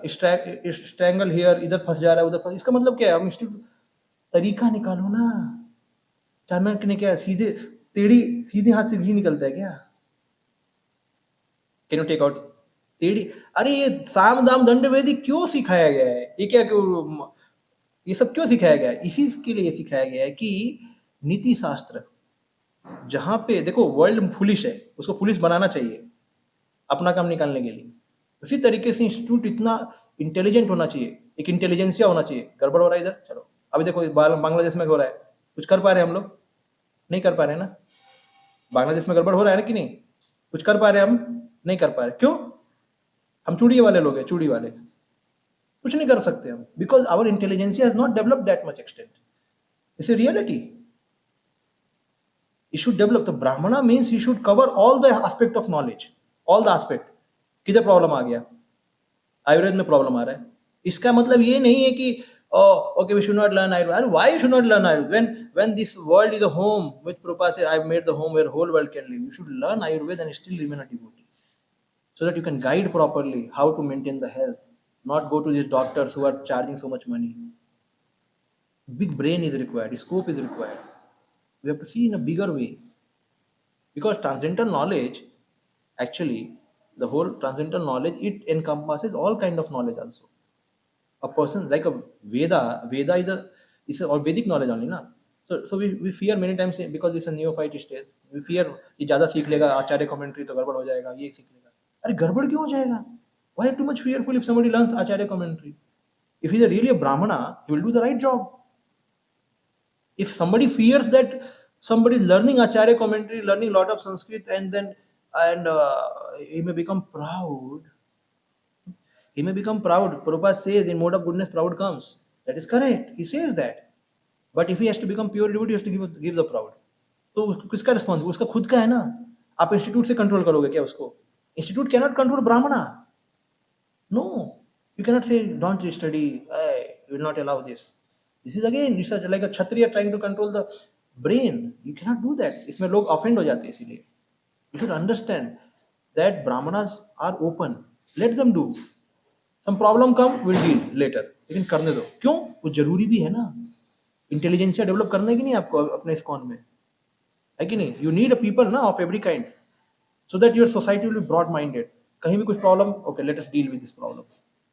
strangled here, इधर फंस जा रहा है, उधर फंस. इसका मतलब क्या है? हम तरीका निकालो ना. चाणक्य ने क्या सीधे टेढ़ी सीधे हाथ से घी निकलता है क्या? कैन यू टेक आउट टेढ़ी? अरे ये साम दाम दंड भेदी क्यों सिखाया गया है? ये क्या ये सब क्यों सिखाया गया है? इसी के लिए सिखाया गया है कि नीति शास्त्र, जहां पे देखो वर्ल्ड फुलिश है, उसको पुलिस बनाना चाहिए अपना काम निकालने के लिए। उसी तरीके से इंस्टीट्यूट इतना इंटेलिजेंट होना चाहिए, एक इंटेलिजेंसिया होना चाहिए। गड़बड़ हो रहा है इधर, चलो अभी देखो बांग्लादेश में हो रहा है, कुछ कर पा रहे हैं हम लोग? नहीं कर पा रहे हैं ना। बांग्लादेश में गड़बड़ हो रहा है ना कि नहीं? कुछ कर पा रहे हैं हम? नहीं कर पा रहे। क्यों? हम चूड़ी वाले लोग हैं, चूड़ी वाले, कुछ नहीं कर सकते हम, because our intelligentsia has not developed that much extent. It's a reality. You should develop. The Brahmana means you should cover all the aspect of knowledge, all the aspect. किधर प्रॉब्लम आ गया? आयुर्वेद में प्रॉब्लम आ रहा है। इसका मतलब ये नहीं है कि okay, we should not learn Ayurveda. Why you should not learn Ayurveda? When this world is a home, which Prabhupada says, I've made the home where whole world can live. You should learn Ayurveda and still remain a devotee, so that you can guide properly how to maintain the health. Not go to these doctors who are charging so much money. Big brain is required. Scope is required. We have to see in a bigger way, because transcendental knowledge, actually, the whole transcendental knowledge, it encompasses all kind of knowledge also. A person like a Veda is a or Vedic knowledge only, na. So we fear many times because it's a neophyte stage. We fear ये ज़्यादा सीख लेगा, आचार्य commentary तो गड़बड़ हो जाएगा, ये सीख लेगा। अरे गड़बड़ क्यों हो जाएगा? Why too much fearful if somebody learns Acharya commentary? If he's really a Brahmana, he will do the right job. If somebody fears that somebody learning acharya commentary, learning lot of Sanskrit, and then he may become proud. He may become proud. Prabhupada says in mode of goodness proud comes. That is correct. He says that. But if he has to become pure devotee, he has to give the proud. तो किसका response? उसका खुद का है ना। आप institute से control करोगे क्या उसको? इंस्टीट्यूट कैनॉट कंट्रोल ब्राह्मणा। No, you cannot say don't study. You will not allow this. This is again research like a kshatriya trying to control the brain. You cannot do that. इसमें लोग offend हो जाते हैं इसीलिए. You should understand that brahmanas are open. Let them do. Some problem come, we'll deal later. लेकिन करने दो. क्यों? वो जरूरी भी है ना. इंटेलिजेंसिया डेवलप करना है कि नहीं आपको अपने इस्कॉन में? है कि नहीं? You need a people ना of every kind, so that your society will be broad minded. कहीं भी कुछ problem, okay let us deal with this problem,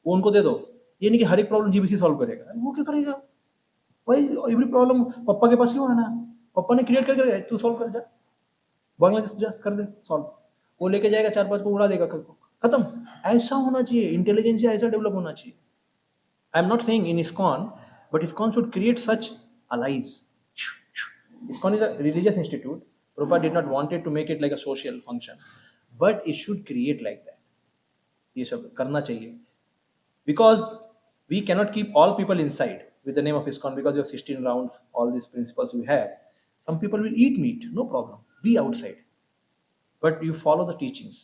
वो उनको दे दो। ये नहीं कि हर एक प्रॉब्लम जीबीसी सॉल्व करेगा, वो क्या करेगा भाई? एवरी प्रॉब्लम पापा के पास क्यों आना? पापा ने क्रिएट करके तू सॉल्व कर, जा बांग्लादेश जा कर दे सॉल्व। वो लेके जाएगा, 4-5 को उड़ा देगा, खत्म। ऐसा होना चाहिए, इंटेलिजेंस ऐसा डेवलप होना चाहिए। I am not saying in ISKCON, but ISKCON should create such allies. ISKCON is a religious institute. Prabhupada did not want it to make it like a social function, but it should create like that. ये सब करना चाहिए, because we cannot keep all people inside with the name of ISKCON, because you have 16 rounds, all these principles we have. Some people will eat meat, no problem, be outside, but you follow the teachings,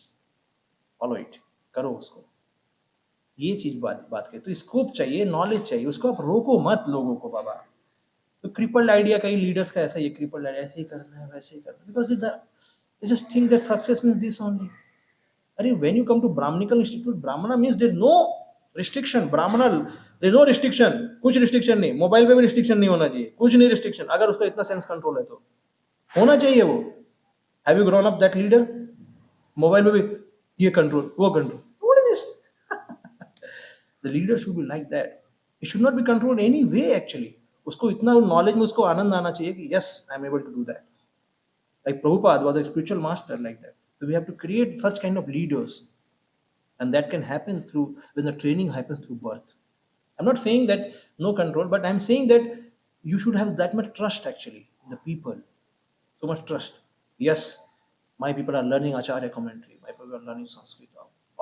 follow it, करो उसको। ये चीज बात करें तो scope चाहिए, knowledge चाहिए, उसको आप रोको मत लोगों को बाबा। तो क्रिपल्ड आइडिया कई लीडर्स का ऐसा ही, क्रिपल्ड आइडिया ऐसे ही करना है, वैसे ही करना है, because they just think that success means this only. अरे when you come to brahmanical institute, brahmana means there is no restriction. Brahmana there is no restriction, कुछ रिस्ट्रिक्शन नहीं। मोबाइल पे भी रिस्ट्रिक्शन नहीं होना चाहिए, कुछ नहीं रिस्ट्रिक्शन, अगर उसका इतना सेंस कंट्रोल है तो होना चाहिए वो। Have you grown up that leader? Mobile में भी ये कंट्रोल, वो control, what is this? The leader should be like that. It should not be controlled any way actually. उसको इतना नॉलेज में उसको आनंद आना चाहिए कि yes I am able to do that, like Prabhupada was a spiritual master like that. So we have to create such kind of leaders, and that can happen through when the training happens through birth. I'm not saying that no control, but I'm saying that you should have that much trust actually in the people, so much trust. Yes, my people are learning Acharya commentary, my people are learning Sanskrit.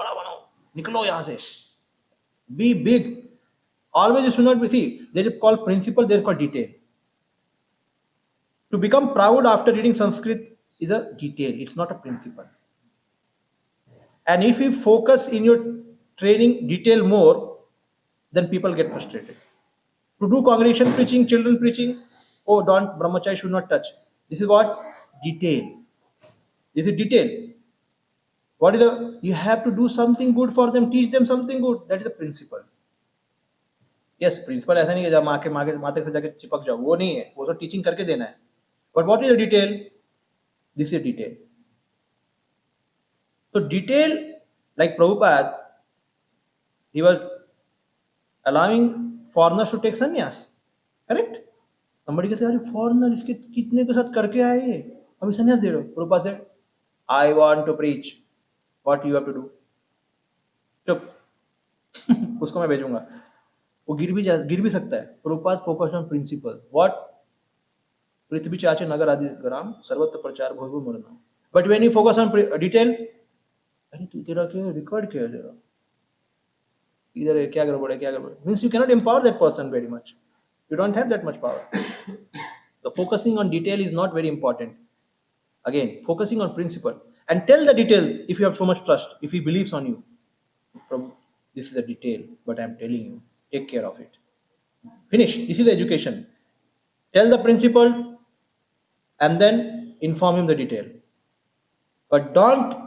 बड़ा बनो, निकलो यहाँ से, be big. Always you should not be, see, there is called principle, there is called detail. To become proud after reading Sanskrit is a detail, it's not a principle. And if you focus in your training detail more, then people get frustrated. To do congregation preaching, children preaching, oh don't, brahmachari should not touch. This is what? Detail. This is detail. What is the, you have to do something good for them, teach them something good, that is the principle. Yes, principle ऐसा नहीं है जब माँ के माथे से जाके चिपक जाओ, वो नहीं है, वो तो टीचिंग करके देना है। But what is the detail? This is detail. So detail, like Prabhupada, he was allowing foreigners to take sannyas. Correct? Somebody can say, अरे foreigner इसके कितने के साथ करके आए ये, अभी संन्यास दे रहे हो. Prabhupada said, I want to preach. What you have to do? चुप. उसको मैं भेजूंगा. वो गिर भी सकता है. Prabhupada focus on principle. What? पृथ्वी चाचे नगर आदि ग्राम सर्वत्र प्रचार भोजो मरना. But when you focus on detail, अरे तू तेरा क्या रिकॉर्ड क्या है तेरा, इधर है, क्या गड़बड़ है, क्या गड़बड़, means you cannot empower that person very much. You don't have that much power. So focusing on detail is not very important. Again, focusing on principle and tell the detail if you have so much trust, if he believes on you. From this is a detail, but I am telling you, take care of it. Finish. This is education. Tell the principle and then inform him the detail. But don't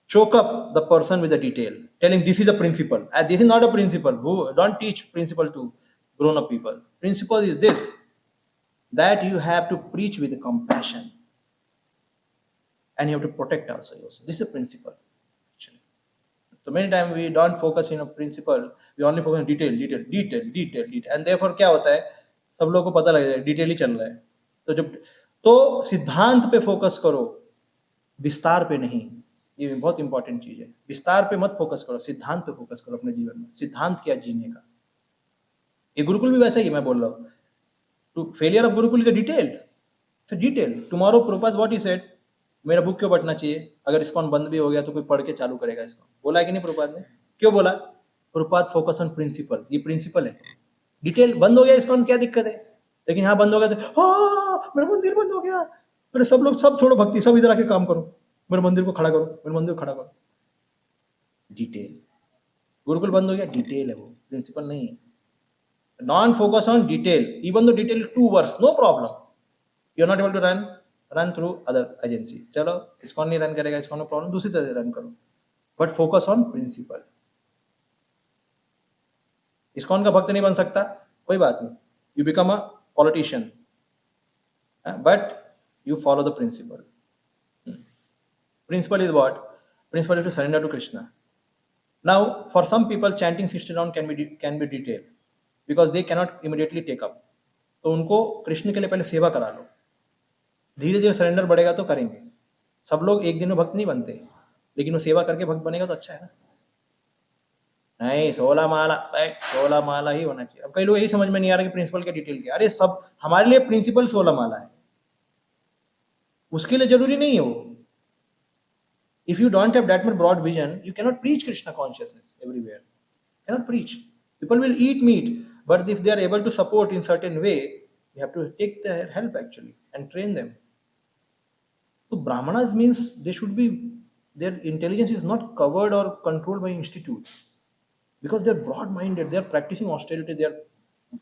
choke up the person with the detail, telling this is a principle. This is not a principle. Don't teach principle to grown-up people. Principle is this, that you have to preach with compassion and you have to protect also yourself. This is a principle. Actually. So many times we don't focus in a principle, we only focus on detail. And therefore क्या होता है, सब लोगों को पता लग जाए detail ही चल रहा है. तो सिद्धांत पे फोकस करो, विस्तार पे नहीं. ये बहुत इंपॉर्टेंट चीज है. विस्तार पे मत फोकस करो, सिद्धांत पे फोकस करो अपने जीवन में. सिद्धांत क्या जीने का. ये गुरुकुल भी वैसा ही मैं बोल रहा हूँ. To failure of gurukul is a detail. Tomorrow Prabhupada what he said, मेरा बुक क्यों बटना चाहिए, अगर इस्कॉन बंद भी हो गया तो कोई पढ़ के चालू करेगा इसको. बोला है कि नहीं प्रभुपाद ने? क्यों बोला? Prabhupada focus on principle. ये प्रिंसिपल है. डिटेल बंद हो गया इस्कॉन, क्या दिक्कत है? लेकिन यहाँ बंद हो गया तो मेरा मंदिर बंद हो गया, मेरे सब लोग सब छोड़ो भक्ति, सब इधर आके काम करो, मेरे मंदिर को खड़ा करो, मेरे मंदिर को खड़ा करो. डिटेल. गुरुकुल बंद हो गया, डिटेल है वो, प्रिंसिपल नहीं है. Non focus on detail, even though detail is too worse, no problem. You are not able to run through other agency. चलो इसको नहीं रन करेगा, इसको no problem, दूसरी तरह से रन करो. But focus on principle. ISKCON का भक्त नहीं बन सकता, कोई बात नहीं. You become a politician, but you follow the principle. Principle is what? Principle is to surrender to Krishna. Now, for some people, chanting 60 rounds can be detailed. Because they cannot immediately take up. तो उनको कृष्ण के लिए पहले सेवा करा लो, धीरे धीरे surrender बढ़ेगा तो करेंगे. सब लोग एक दिन में भक्त नहीं बनते, लेकिन वो सेवा करके भक्त बनेगा तो अच्छा है ना. नहीं 16 माला ही होना चाहिए. अब कई लोग यही समझ में नहीं आ रहा कि प्रिंसिपल के डिटेल क्या. अरे सब हमारे लिए प्रिंसिपल 16 माला है, उसके लिए जरूरी नहीं है वो. If you don't have that much broad vision, you cannot preach Krishna consciousness everywhere. Cannot preach. People will eat meat, but if they are able to support in certain way, you have to take their help actually and train them. So Brahmanas means they should be, their intelligence is not covered or controlled by institutes, because they're broad-minded, they're practicing austerity, they're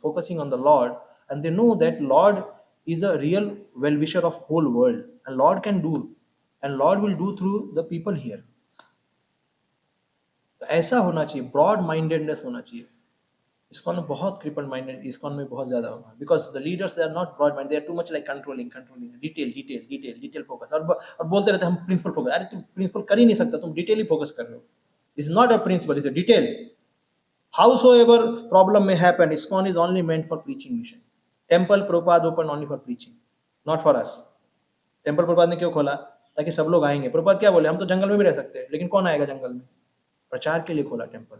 focusing on the Lord, and they know that Lord is a real well-wisher of whole world, and Lord can do, and Lord will do through the people here. ऐसा होना चाहिए, broad-mindedness होना चाहिए. ISKCON में बहुत crippled minded, ISKCON में बहुत ज़्यादा होगा, because the leaders they are not broad minded, they are too much like controlling, detail focus, और बोलते रहते हैं हम principle focus. अरे तुम principle कर ही नहीं सकता, तुम detail ही focus कर रहे हो. This is not a principle, it's a detail. Howsoever problem may happen, ISKCON is only meant for preaching mission. Temple Prabhupada opened only for preaching, not for us. Temple Prabhupada ने क्यों खोला? ताकि सब लोग आएंगे. प्रभुपाद क्या बोले, हम तो जंगल में भी रह सकते हैं, लेकिन कौन आएगा जंगल में? प्रचार के लिए खोला टेम्पल.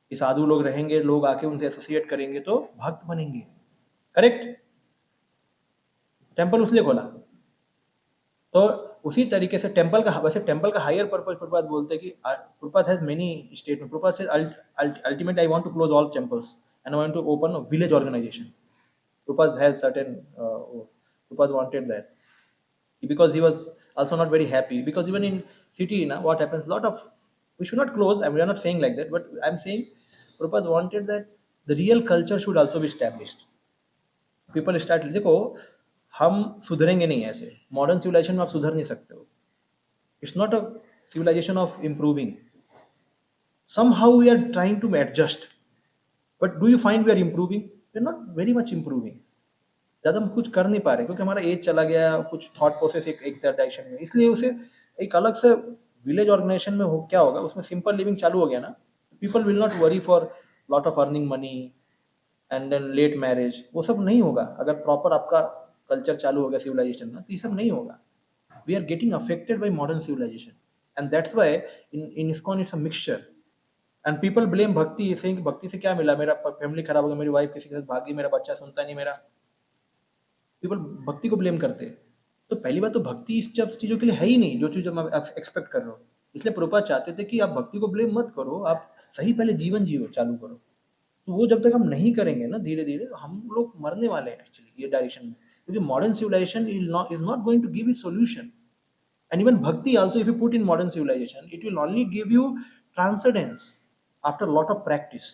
कि साधु लोग रहेंगे, लोग आके उनसे एसोसिएट करेंगे तो भक्त बनेंगे. करेक्ट? टेम्पल उसलिए खोला. तो उसी तरीके से टेम्पल का, वैसे टेम्पल का हायर पर्पस प्रभुपाद बोलते हैं कि Prabhupada has many statement. Prabhupada से ultimately I want to close all temples and I want to open a village organisation. Prabhupada has certain, Prabhupada wanted that because he was also not very happy, because even in city now what happens, lot of, we should not close, and we are not saying like that, but I'm saying Prabhupada wanted that the real culture should also be established. People start, देखो हम सुधरेंगे नहीं ऐसे, modern civilisation में आप सुधर नहीं सकते हो. It's not a civilisation of improving. somehow we are trying to adjust, but do you find we are improving? We are not very much improving. ज्यादा हम कुछ कर नहीं पा रहे क्योंकि हमारा एज चला गया, कुछ थॉट प्रोसेस एक डायरेक्शन में, इसलिए उसे एक अलग से विलेज ऑर्गेनाइजेशन में हो क्या होगा, उसमें सिंपल लिविंग चालू हो गया ना, people will not worry for lot of earning money and then late marriage, वो सब नहीं होगा अगर प्रॉपर आपका कल्चर चालू हो गया सिविलाइजेशन में, तो ये सब नहीं होगा. We are getting affected by modern civilization, and that's why in ISKCON it's a mixture. And people blame भक्ति, saying कि भक्ति से क्या मिला, मेरा फैमिली खराब हो गया, मेरी वाइफ किसी के साथ भागी, मेरा बच्चा सुनता नहीं मेरा. पीपल भक्ति को ब्लेम करते हैं. तो पहली बात तो भक्ति इस सब चीजों के लिए है ही नहीं जो चीज हम एक्सपेक्ट कर रहे हो. इसलिए प्रभुपाद चाहते थे कि आप भक्ति को ब्लेम मत करो, आप सही पहले जीवन जियो चालू करो. तो वो जब तक हम नहीं करेंगे ना, धीरे धीरे हम लोग मरने वाले हैं एक्चुअली ये डायरेक्शन में, क्योंकि modern civilisation is not going to give it solution. And even bhakti also, if you put in modern civilization, it will only give you transcendence after a lot of practice.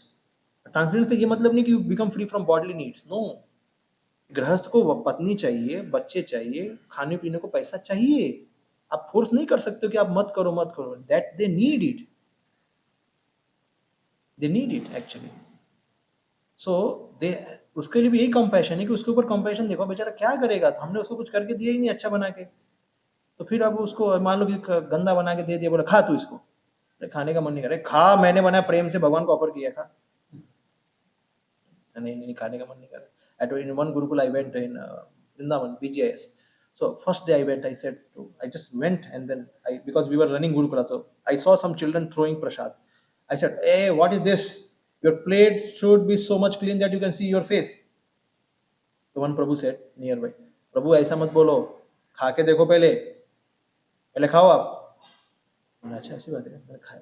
Transcendence का ये मतलब नहीं कि you become free from bodily needs. No. गृहस्थ को पत्नी चाहिए, बच्चे चाहिए, खाने पीने को पैसा चाहिए. आप फोर्स नहीं कर सकते कि आप मत करो मत करो. That they need it. They need it actually. So they उसके लिए भी यही कंपैशन है कि उसके ऊपर कंपैशन देखो, बेचारा क्या करेगा, तो हमने उसको कुछ करके दिया ही नहीं अच्छा बना के, तो फिर अब उसको मान लो कि गंदा बना के दे दिया, बोला खा तू इसको, खाने का मन नहीं कर रहा, खा मैंने बनाया प्रेम से, भगवान को ऑफर किया, खा. नहीं नहीं खाने का मन नहीं कर रहा. At in one Gurukul I went in Vrindavan, BGIS. So first day I went, I just went, and then because we were running Gurukula, so I saw some children throwing prasad. I said, hey, what is this? Your plate should be so much clean that you can see your face. So one Prabhu said nearby, Prabhu ऐसा मत बोलो, खा के देखो पहले, पहले खाओ आप. अच्छा ऐसी बात है, मैंने खाया,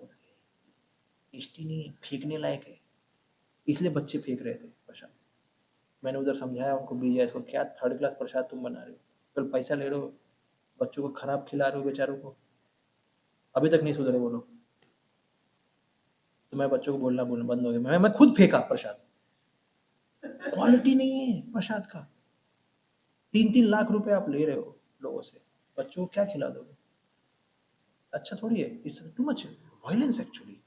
टेस्टी नहीं है, फेंकने लायक है, इसलिए बच्चे फेंक रहे थे प्रसाद. मैंने उधर समझाया उनको, बीजा इसको क्या थर्ड क्लास प्रसाद तुम बना रहे हो, कल पैसा ले रहे हो, बच्चों को खराब खिला रहे हो बेचारों को, अभी तक नहीं सुधरे वो लोग. तो मैं बच्चों को बोलना बंद हो गया, मैं खुद फेंका प्रसाद. क्वालिटी नहीं है प्रसाद का, 3-3 लाख रुपए आप ले रहे हो लोगों से, बच्चों को क्या खिला दोगे, अच्छा थोड़ी है. It's too much violence actually.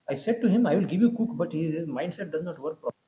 I said to him, I will give you cook, but his mindset does not work properly.